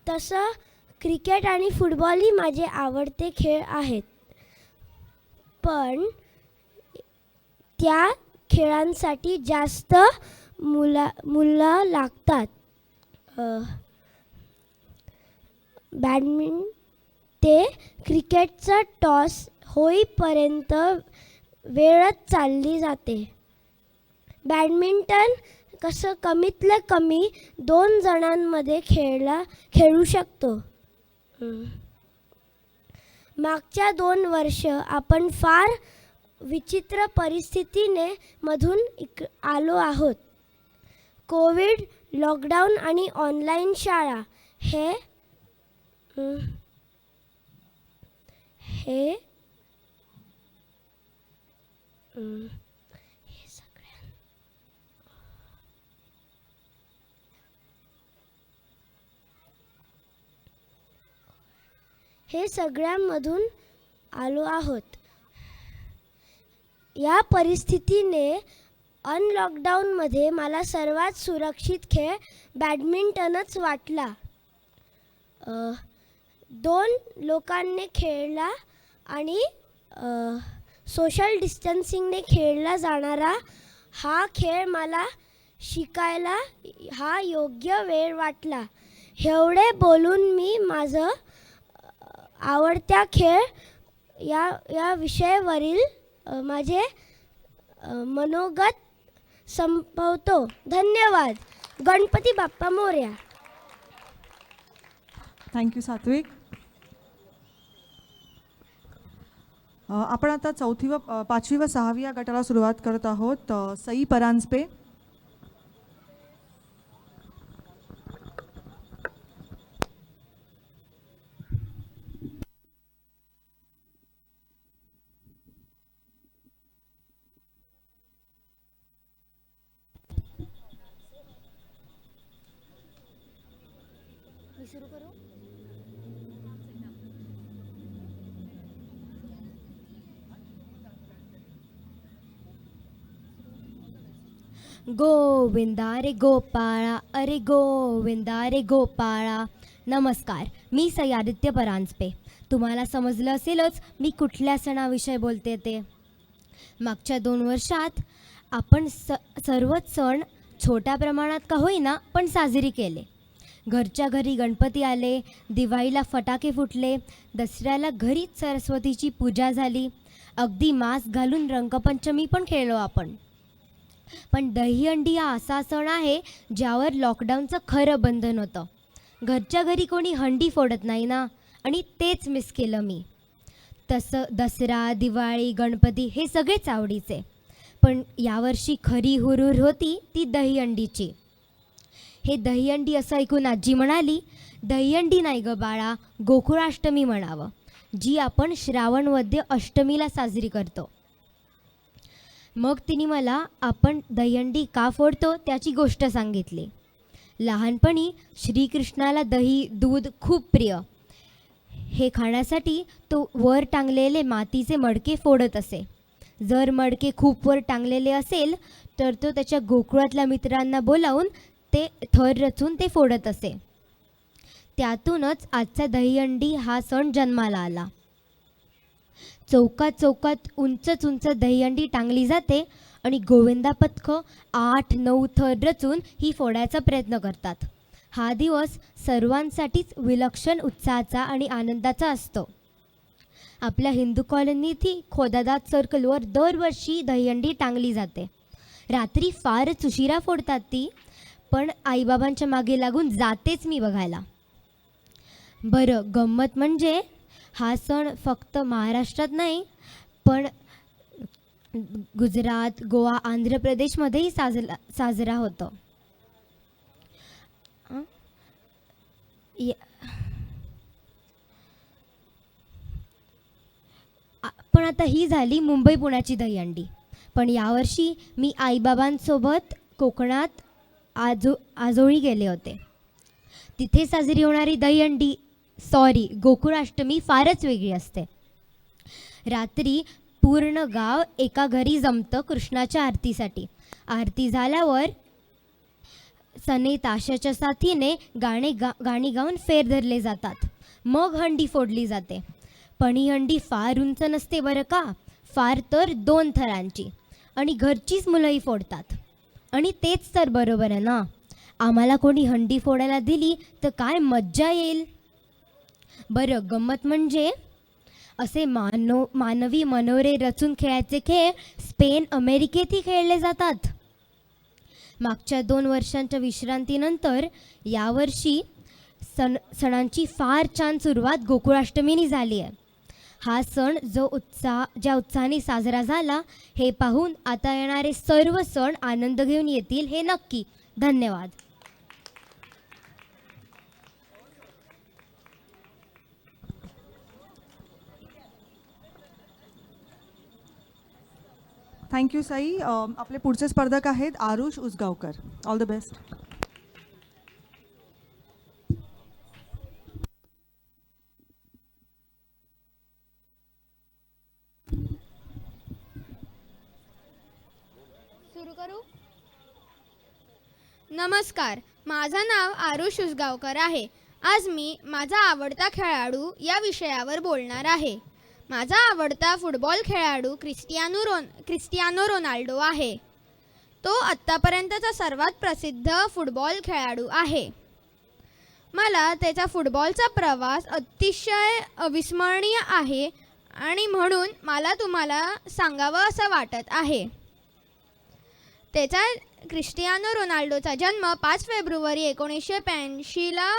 तसं क्रिकेट आणि फुटबॉलही माझे आवडते खेळ आहेत, पण त्या खेळांसाठी जास्त मुलं लागतात. ते क्रिकेटचा टॉस होईपर्यंत वेळच चालली जाते. बॅडमिंटन कसं कमीतल्या कमी 2 जणांमध्ये खेळू शकतो. मागच्या 2 वर्ष आपण फार विचित्र परिस्थितीने मधून आलो आहोत. कोविड, लॉकडाऊन आणि ऑनलाईन शाळा हे सगळ्यांमधून आलो आहोत. या परिस्थितीने अनलॉकडाऊनमध्ये मला सर्वात सुरक्षित खेळ बॅडमिंटनच वाटला. 2 लोकांनी खेळला आणि सोशल डिस्टन्सिंगने खेळला जाणारा हा खेळ मला शिकायला हा योग्य वेळ वाटला. एवढे बोलून मी माझं आवडत्या खेळ या विषयावरील माझे मनोगत संपवतो. धन्यवाद. गणपती बाप्पा मोरया. थँक्यू सात्विक. आपण आता 4थी व 5वी व 6वी या गटाला सुरुवात करत आहोत. सई परांजपे. गोविंदा रे गोपाळा, अरे गोविंदा रे गोपाळा. नमस्कार, मी सई आदित्य परांजपे. तुम्हाला समजलं असेलच मी कुठल्या सणाविषयी बोलते ते. मागच्या 2 वर्षात आपण सर्वच सण छोट्या प्रमाणात का होईना पण साजरी केले. घरच्या घरी गणपती आले, दिवाळीला फटाके फुटले, दसऱ्याला घरीच सरस्वतीची पूजा झाली, अगदी मास्क घालून रंगपंचमी पण खेळलो आपण. पण दहीहंडी हा असा सण आहे ज्यावर लॉकडाऊनचं खरं बंधन होतं. घरच्या घरी कोणी हंडी फोडत नाही ना, आणि तेच मिस केलं मी. तसं दसरा, दिवाळी, गणपती हे सगळेच आवडीचे, पण यावर्षी खरी हुरूर होती ती दहीहंडीची. हे दहीहंडी असं ऐकून आजी म्हणाली, दहीहंडी नाही ग बाळा, गोकुळाष्टमी म्हणावं, जी आपण श्रावण वद्य अष्टमीला साजरी करतो. मग तिने मला आपण दहीहंडी का फोडतो त्याची गोष्ट सांगितली. लहानपणी श्रीकृष्णाला दही दूध खूप प्रिय. हे खाण्यासाठी तो वर टांगलेले मातीचे मडके फोडत असे. जर मडके खूप वर टांगलेले असेल तर तो त्याच्या गोकुळातल्या मित्रांना बोलावून ते थर रचून ते फोडत असे. त्यातूनच आजचा दहीहंडी हा सण जन्माला आला. चौकात चौकात उंच उंच दहीहंडी टांगली जाते आणि गोविंदा पथकं 8-9 थर रचून ही फोडायचा प्रयत्न करतात. हा दिवस सर्वांसाठीच विलक्षण उत्साहाचा आणि आनंदाचा असतो. आपल्या हिंदू कॉलनीतील खोदादात सर्कलवर दरवर्षी दहीहंडी टांगली जाते. रात्री फारच उशिरा फोडतात ती, पण आईबाबांच्या मागे लागून जातेच मी बघायला. बरं, गंमत म्हणजे हा सण फक्त महाराष्ट्रात नाही, पण गुजरात, गोवा, आंध्र प्रदेशमध्येही साजरा होतो. पण आता ही झाली मुंबई पुण्याची दहीहंडी. पण यावर्षी मी आईबाबांसोबत कोकणात आजोळी गेले होते. तिथे साजरी होणारी दहीहंडी गोकुळाष्टमी फारच वेगळी असते. रात्री पूर्ण गाव एका घरी जमतं कृष्णाच्या आरतीसाठी. आरती झाल्यावर सने ताशाच्या साथीने गाणी गाऊन फेर धरले जातात. मग हंडी फोडली जाते. पण ही हंडी फार उंच नसते बरं का, फार तर 2 थरांची, आणि घरचीच मुलंही फोडतात. आणि तेच तर बरोबर आहे ना. आम्हाला कोणी हंडी फोडायला दिली तर काय मज्जा येईल. बरं, गंमत म्हणजे असे मानवी मनोरे रचून खेळायचे खेळ स्पेन, अमेरिकेतही खेळले जातात. मागच्या 2 वर्षांच्या विश्रांतीनंतर यावर्षी सणांची फार छान सुरुवात गोकुळाष्टमीने झाली आहे. हा सण ज्या उत्साहाने साजरा झाला हे पाहून आता येणारे सर्व सण आनंद घेऊन येतील हे नक्की. धन्यवाद. थँक्यू साई. आपले पुढचे स्पर्धक आहेत Aarush Usgaonkar. All the best. सुरू करू. नमस्कार, माझं नाव आरुष उसगावकर आहे. आज मी माझा आवडता खेळाडू या विषयावर बोलणार आहे. माझा आवडता फुटबॉल खेळाडू क्रिस्टियानो रोनाल्डो आहे. तो आत्तापर्यंतचा सर्वात प्रसिद्ध फुटबॉल खेळाडू आहे. मला त्याचा फुटबॉलचा प्रवास अतिशय अविस्मरणीय आहे आणि म्हणून मला तुम्हाला सांगावं असं वाटत आहे. क्रिस्टियानो रोनाल्डोचा जन्म 5 फेब्रुवारी 1985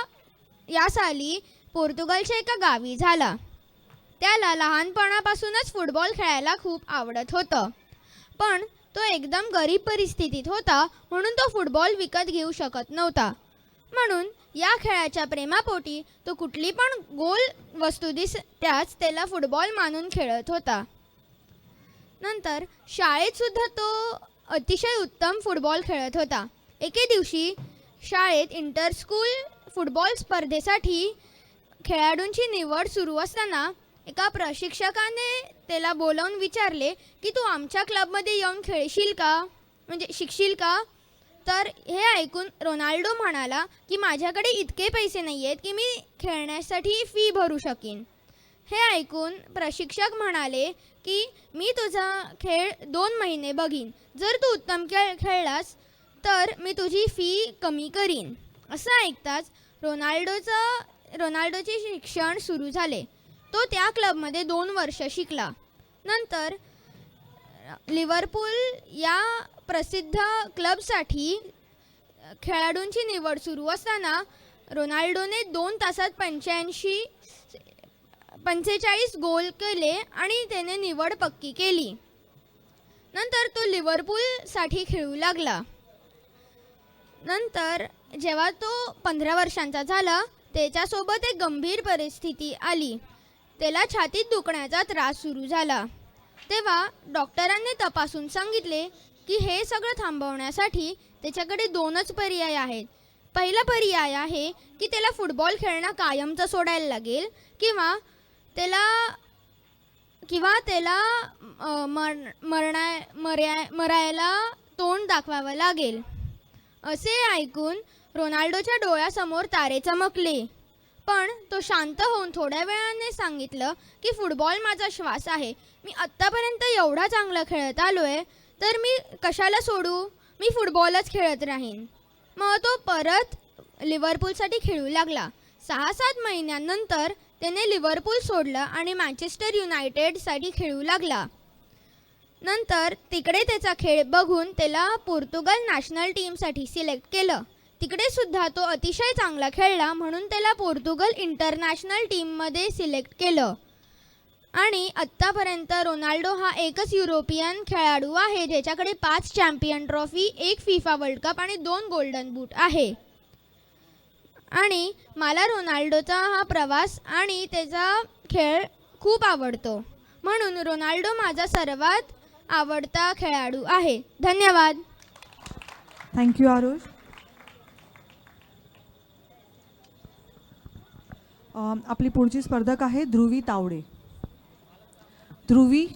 या साली पोर्तुगालच्या एका गावी झाला. त्याला लहानपणापासूनच फुटबॉल खेळायला खूप आवडत होतं. पण तो एकदम गरीब परिस्थितीत होता, म्हणून तो फुटबॉल विकत घेऊ शकत नव्हता. म्हणून या खेळाच्या प्रेमापोटी तो कुठली पण गोल वस्तू त्याच त्याला फुटबॉल मानून खेळत होता. नंतर शाळेतसुद्धा तो अतिशय उत्तम फुटबॉल खेळत होता. एके दिवशी शाळेत इंटर स्कूल फुटबॉल स्पर्धेसाठी खेळाडूंची निवड सुरू असताना एका प्रशिक्षकाने त्याला बोलावून विचारले की तू आमच्या क्लबमध्ये येऊन शिकशील का. तर हे ऐकून रोनाल्डो म्हणाला की माझ्याकडे इतके पैसे नाही आहेत की मी खेळण्यासाठी फी भरू शकीन. हे ऐकून प्रशिक्षक म्हणाले की मी तुझा खेळ 2 महिने बघीन. जर तू उत्तम खेळलास तर मी तुझी फी कमी करीन. असं ऐकताच रोनाल्डोचे शिक्षण सुरू झाले. तो त्या क्लबमध्ये 2 वर्ष शिकला. नंतर लिव्हरपूल या प्रसिद्ध क्लबसाठी खेळाडूंची निवड सुरू असताना रोनाल्डोने 2 तासात 45 गोल केले आणि त्याने निवड पक्की केली. नंतर तो लिव्हरपूलसाठी खेळू लागला. नंतर जेव्हा तो 15 वर्षांचा झाला त्याच्यासोबत एक गंभीर परिस्थिती आली. त्याला छातीत दुखण्याचा त्रास सुरू झाला. तेव्हा डॉक्टरांनी तपासून सांगितले की हे सगळं थांबवण्यासाठी त्याच्याकडे 2च पर्याय आहेत. पहिला पर्याय आहे की त्याला फुटबॉल खेळणं कायमचं सोडायला लागेल किंवा त्याला मरायला तोंड दाखवावं लागेल. असे ऐकून रोनाल्डोच्या डोळ्यासमोर तारे चमकले. पण तो शांत होऊन थोड्या वेळाने सांगितलं की फुटबॉल माझा श्वास आहे. मी आत्तापर्यंत एवढा चांगला खेळत आलो आहे तर मी कशाला सोडू, मी फुटबॉलच खेळत राहीन. मग तो परत लिव्हरपूलसाठी खेळू लागला. 6-7 महिन्यांनंतर त्याने लिव्हरपूल सोडलं आणि मँचेस्टर युनायटेडसाठी खेळू लागला. नंतर तिकडे त्याचा खेळ बघून त्याला पोर्तुगल नॅशनल टीमसाठी सिलेक्ट केलं. तिकडे सुद्धा तो अतिशय चांगला खेळला म्हणून त्याला पोर्तुगल इंटरनॅशनल टीममध्ये सिलेक्ट केलं. आणि आत्तापर्यंत रोनाल्डो हा एकच युरोपियन खेळाडू आहे ज्याच्याकडे 5 champion trophy, 1 FIFA world cup आणि 2 गोल्डन बूट आहे. आणि मला रोनाल्डोचा हा प्रवास आणि त्याचा खेळ खूप आवडतो, म्हणून रोनाल्डो माझा सर्वात आवडता खेळाडू आहे. धन्यवाद. थँक्यू आरुष. आपली पुढची स्पर्धक आहे ध्रुवी तावडे. ध्रुवी,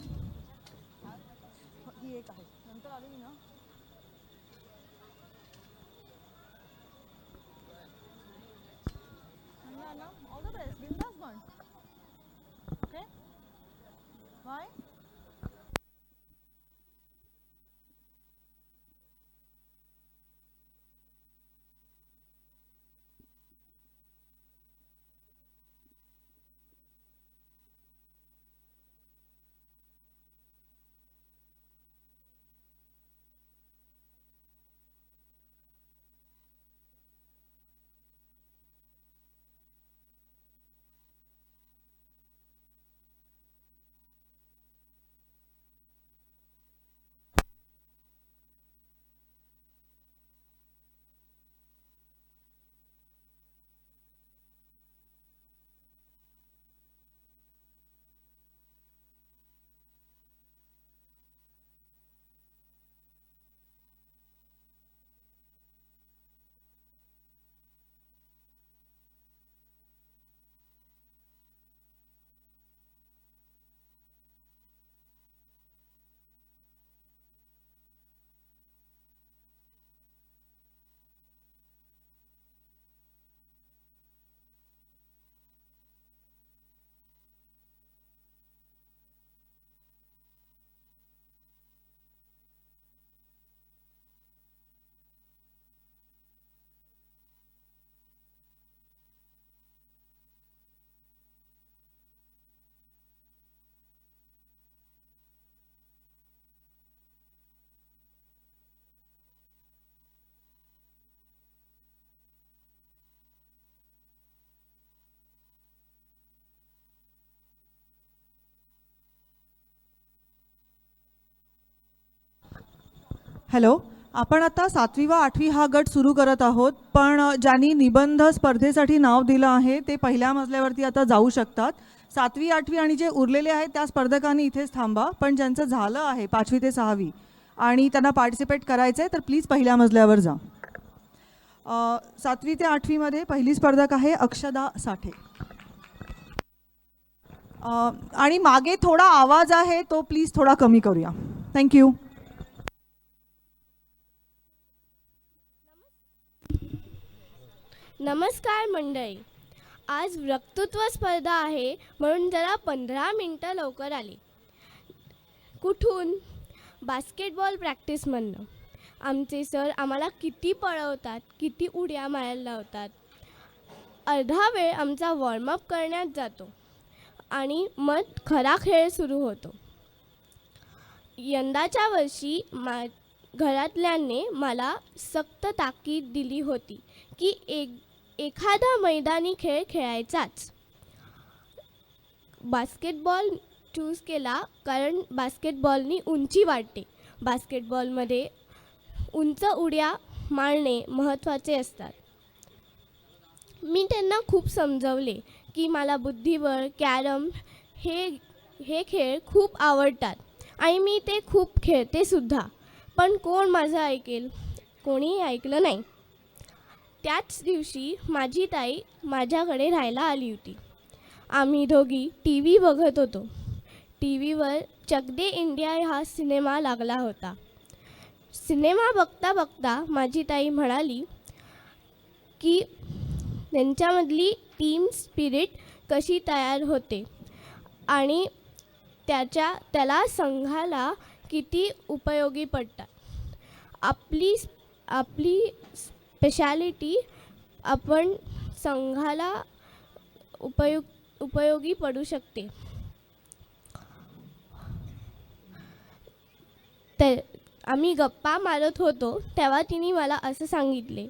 हॅलो. आपण आता 7वी व 8वी हा गट सुरू करत आहोत, पण ज्यांनी निबंध स्पर्धेसाठी नाव दिलं आहे ते पहिल्या मजल्यावरती आता जाऊ शकतात. 7वी 8वी आणि जे उरलेले आहेत त्या स्पर्धकांनी इथेच थांबा, पण ज्यांचं झालं आहे 5वी ते 6वी आणि त्यांना पार्टिसिपेट करायचं आहे तर प्लीज पहिल्या मजल्यावर जा. 7वी ते 8वीमध्ये पहिली स्पर्धक आहे अक्षदा साठे. आणि मागे थोडा आवाज आहे तो प्लीज थोडा कमी करूया. थँक्यू. नमस्कार मंडळी. आज वक्तृत्व स्पर्धा आहे म्हणून जरा 15 मिनटं लवकर आली. कुठून? बास्केटबॉल प्रॅक्टिसमधनं. आमचे सर आम्हाला किती पळवतात, किती उड्या मारायला लावतात. अर्धा वेळ आमचा वॉर्मअप करण्यात जातो आणि मग खरा खेळ सुरू होतो. यंदाच्या वर्षी घरातल्यांनी मला सक्त ताकीद दिली होती की एखादा मैदानी खेळ खेळायचाच. बास्केटबॉल चूज केला कारण बास्केटबॉलनी उंची वाढते. बास्केटबॉलमध्ये उंच उड्या मारणे महत्त्वाचे असतात. मी त्यांना खूप समजवले की मला बुद्धिबळ, कॅरम हे खेळ खूप आवडतात आणि मी ते खूप खेळते सुद्धा. पण कोण माझं ऐकेल? कोणीही ऐकलं नाही. त्याच दिवशी माझी ताई माझ्याकडे राहायला आली होती. आम्ही दोघी टी व्ही बघत होतो. टी व्हीवर चक दे इंडिया हा सिनेमा लागला होता. सिनेमा बघता बघता माझी ताई म्हणाली की त्यांच्यामधली टीम स्पिरिट कशी तयार होते आणि त्याला संघाला किती उपयोगी पडतात. आपली आपली स्पेशालिटी आपण संघाला उपयोगी पडू शकते. ते आम्ही गप्पा मारत होतो तेव्हा तिने मला असं सांगितले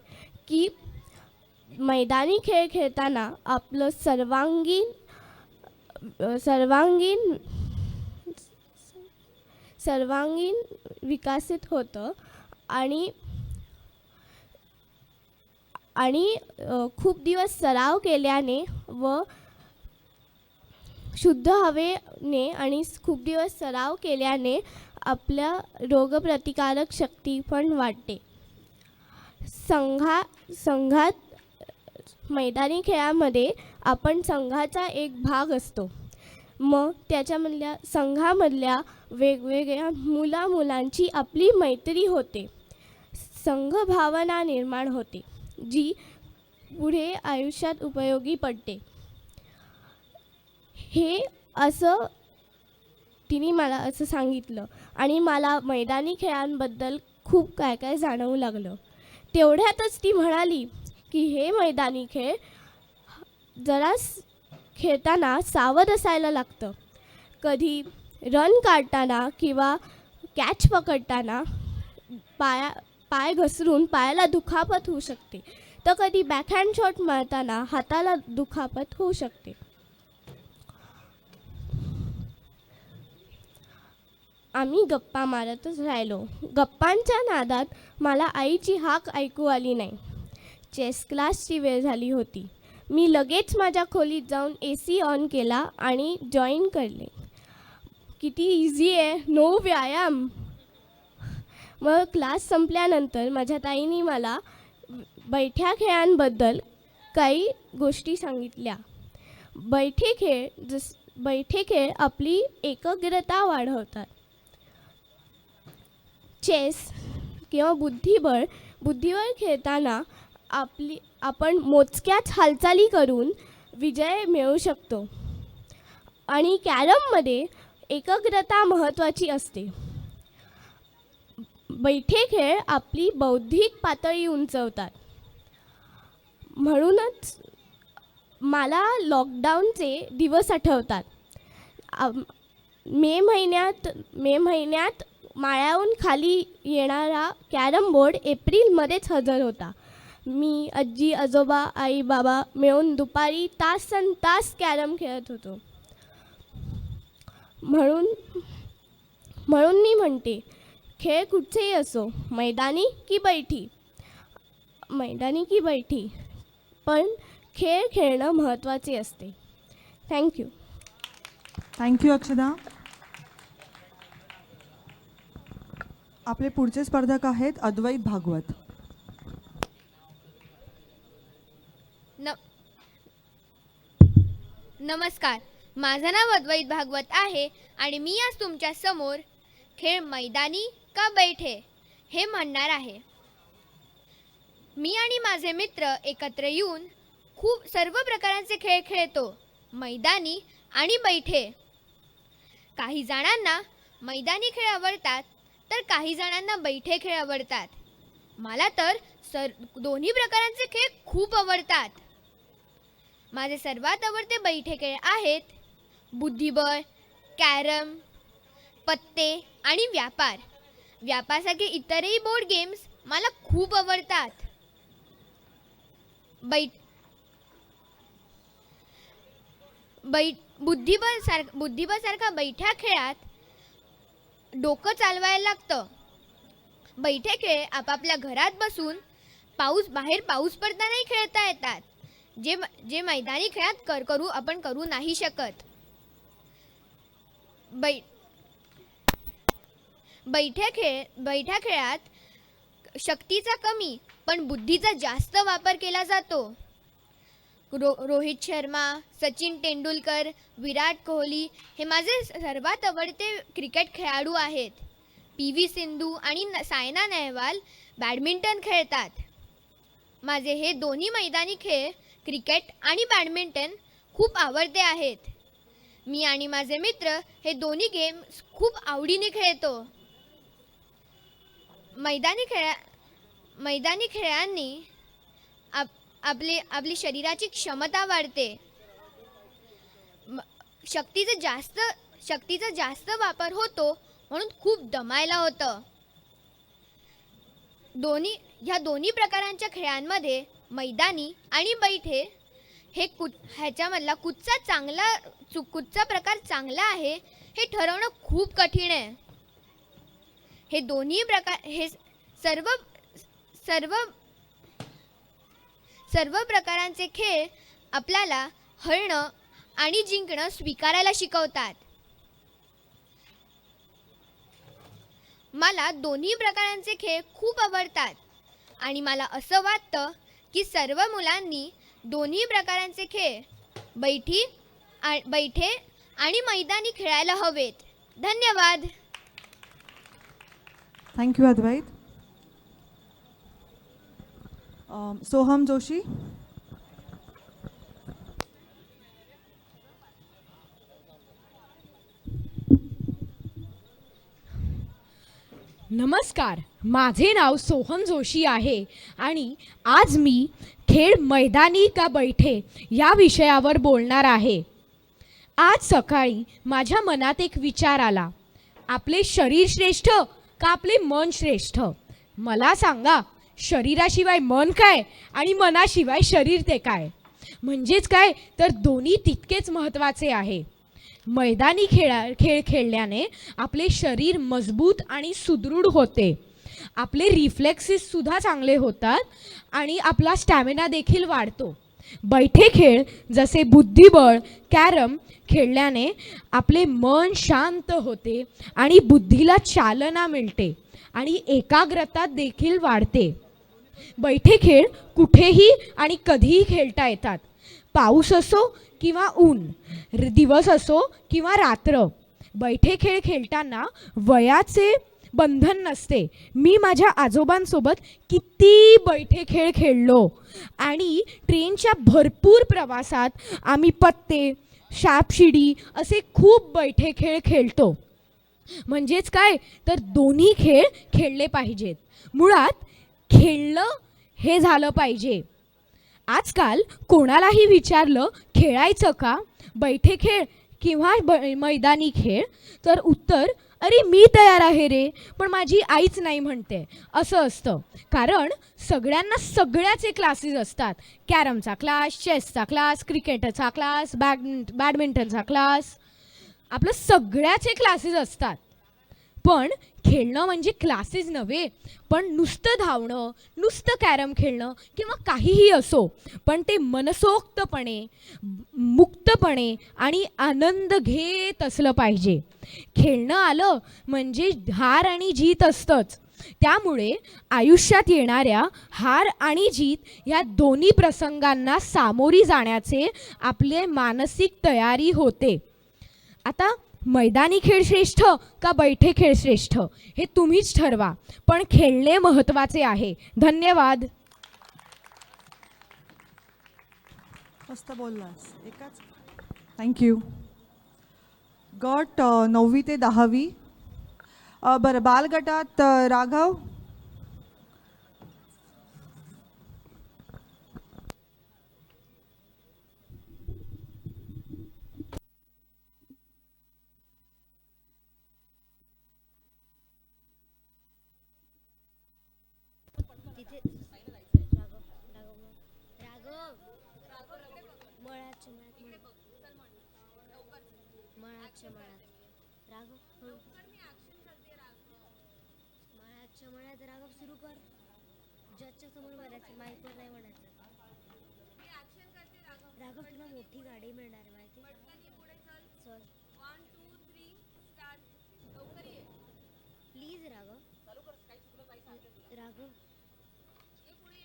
की मैदानी खेळ खेळताना आपलं सर्वांगीण विकसित होतं आणि खूप दिवस सराव केल्याने व शुद्ध हवेने आणि खूप दिवस सराव केल्याने आपल्या रोगप्रतिकारक शक्ती पण वाढते. संघात मैदानी खेळामध्ये आपण संघाचा एक भाग असतो. मग त्याच्यामधल्या संघामधल्या वेगवेगळ्या मुलांची आपली मैत्री होते. संघभावना निर्माण होते जी पुढे आयुष्यात उपयोगी पडते. हे असं तिने मला असं सांगितलं आणि मला मैदानी खेळांबद्दल खूप काय काय जाणवू लागलं. तेवढ्यातच ती म्हणाली की हे मैदानी खेळ जरा खेळताना सावध असायला लागतं. कधी रन काढताना किंवा कॅच पकडताना पाय घसरून पायाला दुखापत होऊ शकते, तर कधी बॅकहँड शॉट मारताना हाताला दुखापत होऊ शकते. आम्ही गप्पा मारतच राहिलो. गप्पांच्या नादात मला आईची हाक ऐकू आली नाही. चेस क्लासची वेळ झाली होती. मी लगेच माझ्या खोलीत जाऊन AC ऑन केला आणि जॉईन करले. किती इझी आहे, नो व्यायाम. मग क्लास संपल्यानंतर माझ्या ताईने मला बैठ्या खेळांबद्दल काही गोष्टी सांगितल्या. बैठे खेळ आपली एकाग्रता वाढवतात. चेस किंवा बुद्धिबळ खेळताना आपण मोजक्याच हालचाली करून विजय मिळवू शकतो. आणि कॅरममध्ये एकाग्रता महत्त्वाची असते. बैठे खेळ आपली बौद्धिक पातळी उंचवतात. म्हणूनच मला लॉकडाऊनचे दिवस आठवतात. मे महिन्यात माळ्याहून खाली येणारा कॅरम बोर्ड एप्रिलमध्येच हजर होता. मी, आजी, आजोबा, आई, बाबा मिळून दुपारी तास कॅरम खेळत होतो. म्हणून मी म्हणते, खेळ कुठचेही असो, मैदानी की बैठी, पण खेळ खेळणं महत्त्वाचे असते. थँक्यू. थँक्यू अक्षदा. आपले पुढचे स्पर्धक आहेत अद्वैत भागवत. नमस्कार, माझं नाव अद्वैत भागवत आहे आणि मी आज तुमच्या समोर खेळ मैदानी का बैठे हे म्हणणार आहे. मी आणि माझे मित्र एकत्र येऊन सर्व प्रकारांचे खेळ खेळतो, मैदानी आणि बैठे. काही जणांना मैदानी खेळ आवडतात तर काही जणांना बैठे खेळ आवडतात. मला तर दोन्ही प्रकारांचे खेळ खूप आवडतात. माझे सर्वात आवडते बैठे खेळ आहेत बुद्धिबळ, कॅरम, पत्ते आणि व्यापार. व्यापारासारखे इतरही बोर्ड गेम्स मला खूप आवडतात. बुद्धिबळ सारखा बैठ्या खेळात डोकं चालवायला लागतं. बैठे खेळ आपापल्या घरात बसून बाहेर पाऊस पडतानाही खेळता येतात, जे मैदानी खेळात आपण करू नाही शकत. बैठ्या खेळात शक्तीचा कमी पण बुद्धीचा जास्त वापर केला जातो. रोहित शर्मा, सचिन तेंडुलकर, विराट कोहली हे माझे सर्वात आवडते क्रिकेट खेळाडू आहेत. PV सिंधू आणि सायना नेहवाल बॅडमिंटन खेळतात. माझे हे दोन्ही मैदानी खेळ क्रिकेट आणि बॅडमिंटन खूप आवडते आहेत. मी आणि माझे मित्र हे दोन्ही गेम्स खूप आवडीने खेळतो. मैदानी खेळांनी आपली शरीराची क्षमता वाढते. शक्तीचा जास्त वापर होतो म्हणून खूप दमायला होतं. ह्या दोन्ही प्रकारांच्या खेळांमध्ये मैदानी आणि बैठे ह्याच्यामधला कुठचा प्रकार चांगला आहे हे ठरवणं खूप कठीण आहे. हे दोन्ही प्रकार हे सर्व प्रकारांचे खेळ आपल्याला हरणं आणि जिंकणं स्वीकारायला शिकवतात. मला दोन्ही प्रकारांचे खेळ खूप आवडतात आणि मला असं वाटतं की सर्व मुलांनी दोन्ही प्रकारांचे खेळ बैठे आणि मैदानी खेळायला हवेत. धन्यवाद. थँक्यू अद्वैत. सोहम जोशी. नमस्कार, माझे नाव सोहम जोशी आहे आणि आज मी खेळ मैदानी का बैठे या विषयावर बोलणार आहे. आज सकाळी माझ्या मनात एक विचार आला, आपले शरीर श्रेष्ठ का आपले मन श्रेष्ठ? मला सांगा, शरीराशिवाय मन काय आणि मनाशिवाय शरीर ते काय? म्हणजेच काय तर दोन्ही तितकेच महत्त्वाचे आहे. मैदानी खेळ खेळल्याने आपले शरीर मजबूत आणि सुदृढ होते. आपले रिफ्लेक्सेससुद्धा चांगले होतात आणि आपला स्टॅमिना देखील वाढतो. बैठे खेळ जसे बुद्धिबळ, कॅरम खेळल्याने आपले मन शांत होते आणि बुद्धीला चालना मिळते आणि एकाग्रता देखील वाढते. बैठे खेळ कुठेही आणि कधीही खेळता येतात. पाऊस असो किंवा ऊन, दिवस असो किंवा रात्र. बैठे खेळ खेळताना वयाचे बंधन नसते. मी माझ्या आजोबांसोबत किती बैठे खेळ खेळलो आणि ट्रेनच्या भरपूर प्रवासात आम्ही पत्ते, सापशिडी असे खूप बैठे खेळ खेळतो. म्हणजेच काय तर दोन्ही खेळ खेळले पाहिजेत. मुळात खेळलं हे झालं पाहिजे. आजकाल कोणालाही विचारलं खेळायचं का, बैठे खेळ किंवा मैदानी खेळ, तर उत्तर अरे मी तयार आहे रे, पण माझी आईच नाही म्हणते असं असतं. कारण सगळ्यांना सगळ्याचे क्लासेस असतात. कॅरमचा क्लास, चेसचा क्लास, क्रिकेटचा क्लास, बॅडमिंटनचा क्लास, आपलं सगळ्याचे क्लासेस असतात. पण खेळणं म्हणजे क्लासेस नव्हे, पण नुसतं धावणं, नुसतं कॅरम खेळणं किंवा काहीही असो, पण ते मनसोक्तपणे, मुक्तपणे आणि आनंद घेत असलं पाहिजे. खेळणं आलं म्हणजे हार आणि जीत असतंच. त्यामुळे आयुष्यात येणाऱ्या हार आणि जीत या दोन्ही प्रसंगांना सामोरी जाण्याचे आपले मानसिक तयारी होते. आता मैदानी खेळ श्रेष्ठ का बैठे खेळ श्रेष्ठ हे तुम्हीच ठरवा, पण खेळणे महत्त्वाचे आहे. धन्यवाद. मस्त बोललास. एकाच. थँक्यू. गट 9वी ते 10वी. बरं, बालगटात राघव. राघव सुरू कर. जजच्या समोर म्हणायचं, माईकवर नाही म्हणायचं. राघव तुला मोठी गाडी मिळणार आहे माहिती. चल 1 2 3 स्टार्ट. प्लीज राघव. राघव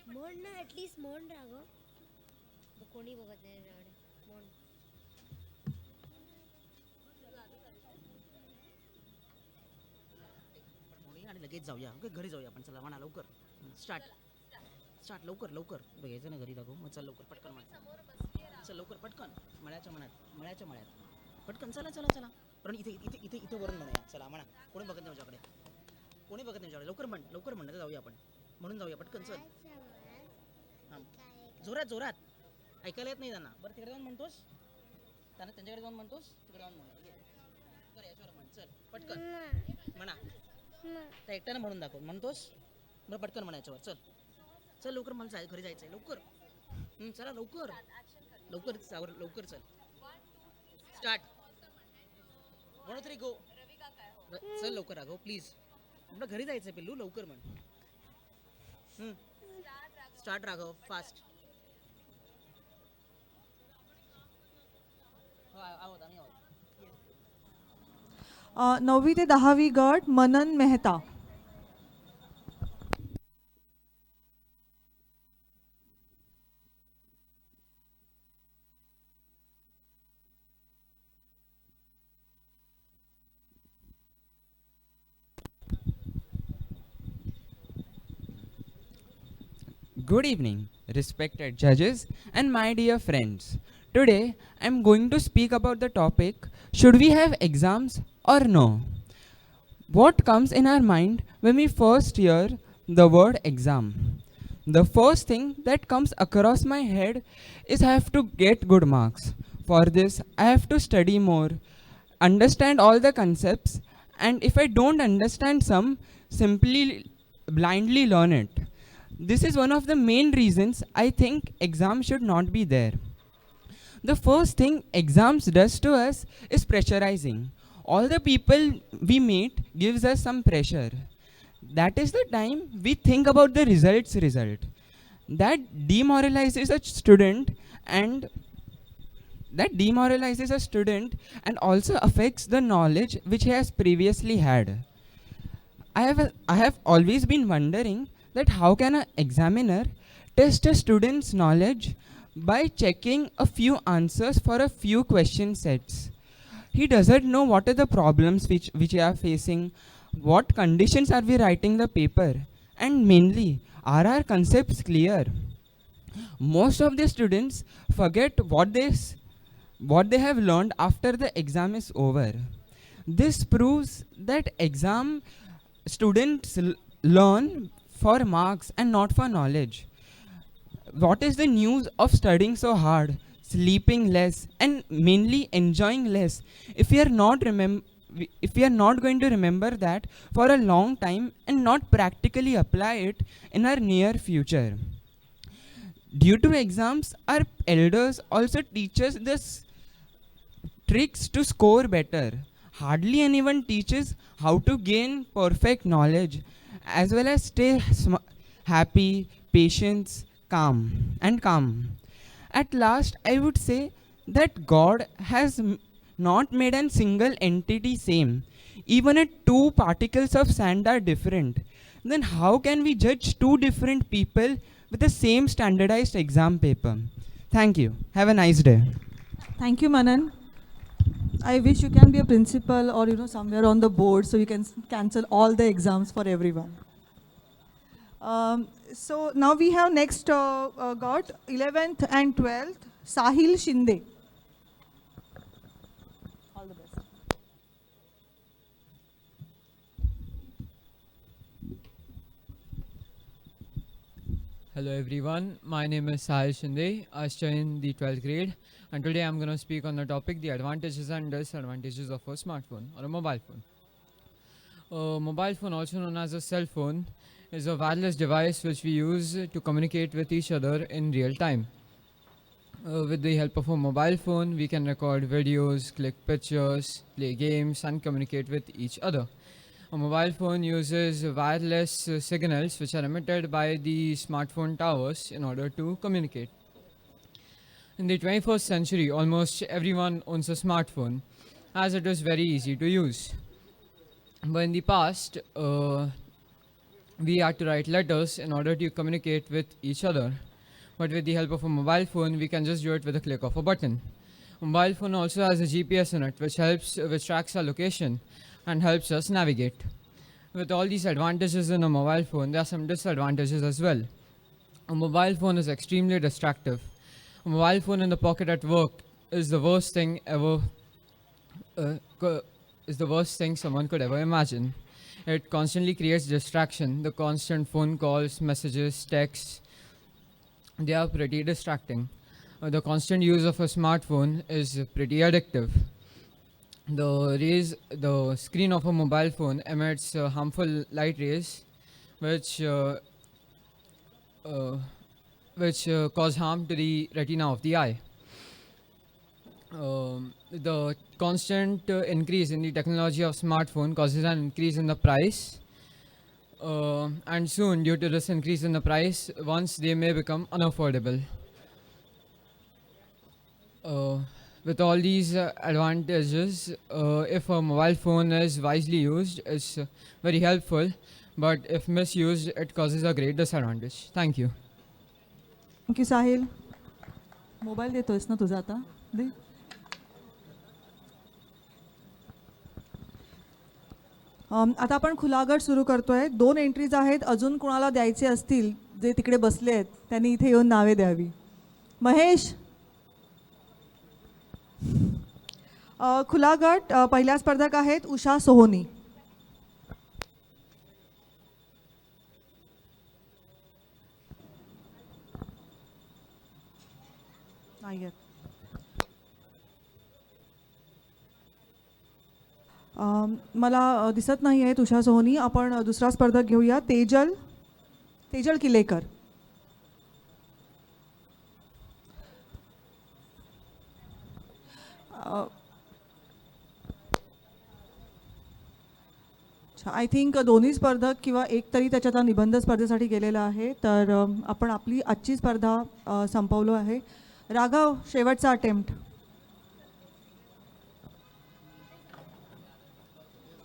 म्हण ना, ॲटलीस्ट म्हण राघव. कोणी बघत नाही म्हण. आणि लगेच जाऊया. ओके, घरी जाऊया आपण. चला म्हणा लवकर. स्टार्ट लवकर बघायचं ना घरी लागू. मग चल लवकर पटकन म्हणा. चल लवकर पटकन. मळ्याच्या मळ्यात पटकन. चला. पण इथे वरून म्हणूया. चला म्हणा. कोणी बघत नाही माझ्याकडे. कोणी बघत नाही लवकर म्हण तर जाऊया आपण म्हणून जाऊया पटकन चल हां जोरात जोरात ऐकायला येत नाही त्यांना बरं तिकडे जाऊन म्हणतोस त्यांना त्यांच्याकडे जाऊन म्हणतोस तिकडे जाऊन म्हण कर याच्यावर म्हण चल पटकन म्हणा त्या एकट्यानं म्हणून दाखव म्हणतोस बरं पटकन म्हणा याच्यावर चल चल लवकर मला घरी जायचं आहे लवकर चला लवकर लवकर लवकर चल स्टार्ट 1 2 3 गो चल लवकर राघव प्लीज आपलं घरी जायचं पिल्लू लवकर म्हण स्टार्ट राघव फास्ट आहोत आम्ही आहोत 9वी ते 10वी गट मनन Mehta. Good evening, respected judges and my dear friends. Today I am going to speak about the topic, should we have exams or no? What comes in our mind when we first hear the word exam? The first thing that comes across my head is I have to get good marks. For this I have to study more, understand all the concepts, and if I don't understand some, simply blindly learn it. This is one of the main reasons I think exams should not be there. The first thing exams does to us is pressurizing. All the people we meet gives us some pressure. That is the time we think about the result. That demoralizes a student and also affects the knowledge which he has previously had. I have always been wondering that how can an examiner test a student's knowledge by checking a few answers for a few question sets. He doesn't know what are the problems which we are facing, what conditions are we writing the paper, and mainly, are our concepts clear? Most of the students forget what they have learned after the exam is over. This proves that exam students learn for marks and not for knowledge. What is the news of studying so hard, sleeping less, and mainly enjoying less if we are not going to remember that for a long time and not practically apply it in our near future? Due to exams, our elders also teach us this tricks to score better. Hardly anyone teaches how to gain perfect knowledge as well as stay happy, patient, calm. At last, I would say that God has not made a single entity same. Even if two particles of sand are different, then how can we judge two different people with the same standardized exam paper? Thank you. Have a nice day. Thank you, Manan. I wish you can be a principal or somewhere on the board so you can cancel all the exams for everyone. So now we have next got 11th and 12th, Sahil Shinde. All the best. Hello everyone, my name is Sahil Shinde. I study in the 12th grade and today I'm going to speak on the topic, the advantages and disadvantages of a smartphone or a mobile phone. A mobile phone, also known as a cell phone, is a wireless device which we use to communicate with each other in real time. With the help of a mobile phone, we can record videos, click pictures, play games and communicate with each other. A mobile phone uses wireless signals which are emitted by the smartphone towers in order to communicate. In the 21st century, almost everyone owns a smartphone as it is very easy to use. But in the past, we had to write letters in order to communicate with each other. But with the help of a mobile phone, we can just do it with a click of a button. A mobile phone also has a GPS in it, which tracks our location and helps us navigate. With all these advantages in a mobile phone, there are some disadvantages as well. A mobile phone is extremely distractive. A mobile phone in the pocket at work is the worst thing someone could ever imagine. It constantly creates distraction. The constant phone calls, messages, texts, they are pretty distracting. The constant use of a smartphone is pretty addictive. The screen of a mobile phone emits harmful light rays, which cause harm to the retina of the eye. The constant increase in the technology of smartphone causes an increase in the price, and soon, due to this increase in the price, once they may become unaffordable. With all these advantages, if a mobile phone is wisely used, it's very helpful, but if misused, it causes a great disadvantage. Thank you. Thank you Sahil. Mobile देतोयस ना तुझा आता दे. आता आपण खुला गट सुरू करतोय. 2 एंट्रीज आहेत. अजून कोणाला द्यायचे असतील जे तिकडे बसले आहेत त्यांनी इथे येऊन नावे द्यावी. महेश. खुला गट पहिल्या स्पर्धक आहेत उषा सोहोनी. नाही आहेत. मला दिसत नाही आहेत उषा सोहोनी. आपण दुसरा स्पर्धक घेऊया. तेजल किलेकर. आय थिंक दोन्ही स्पर्धक किंवा एक तरी त्याच्यात निबंध स्पर्धेसाठी गेलेला आहे. तर आपण आपली आजची स्पर्धा संपवलो आहे. राघव, शेवटचा अटेम्प्ट.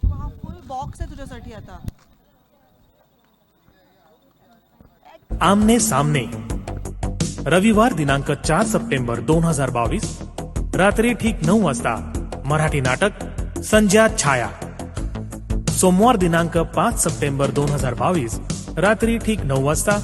हा फुल बॉक्स आहे तुझ्यासाठी आता. आमने सामने रविवार दिनांक 4 सप्टेंबर 2022 रात्री ठीक 9 वाजता मराठी नाटक संध्या छाया. सोमवार दिनांक 5 सप्टेंबर 2022 रात्री ठीक 9 वाजता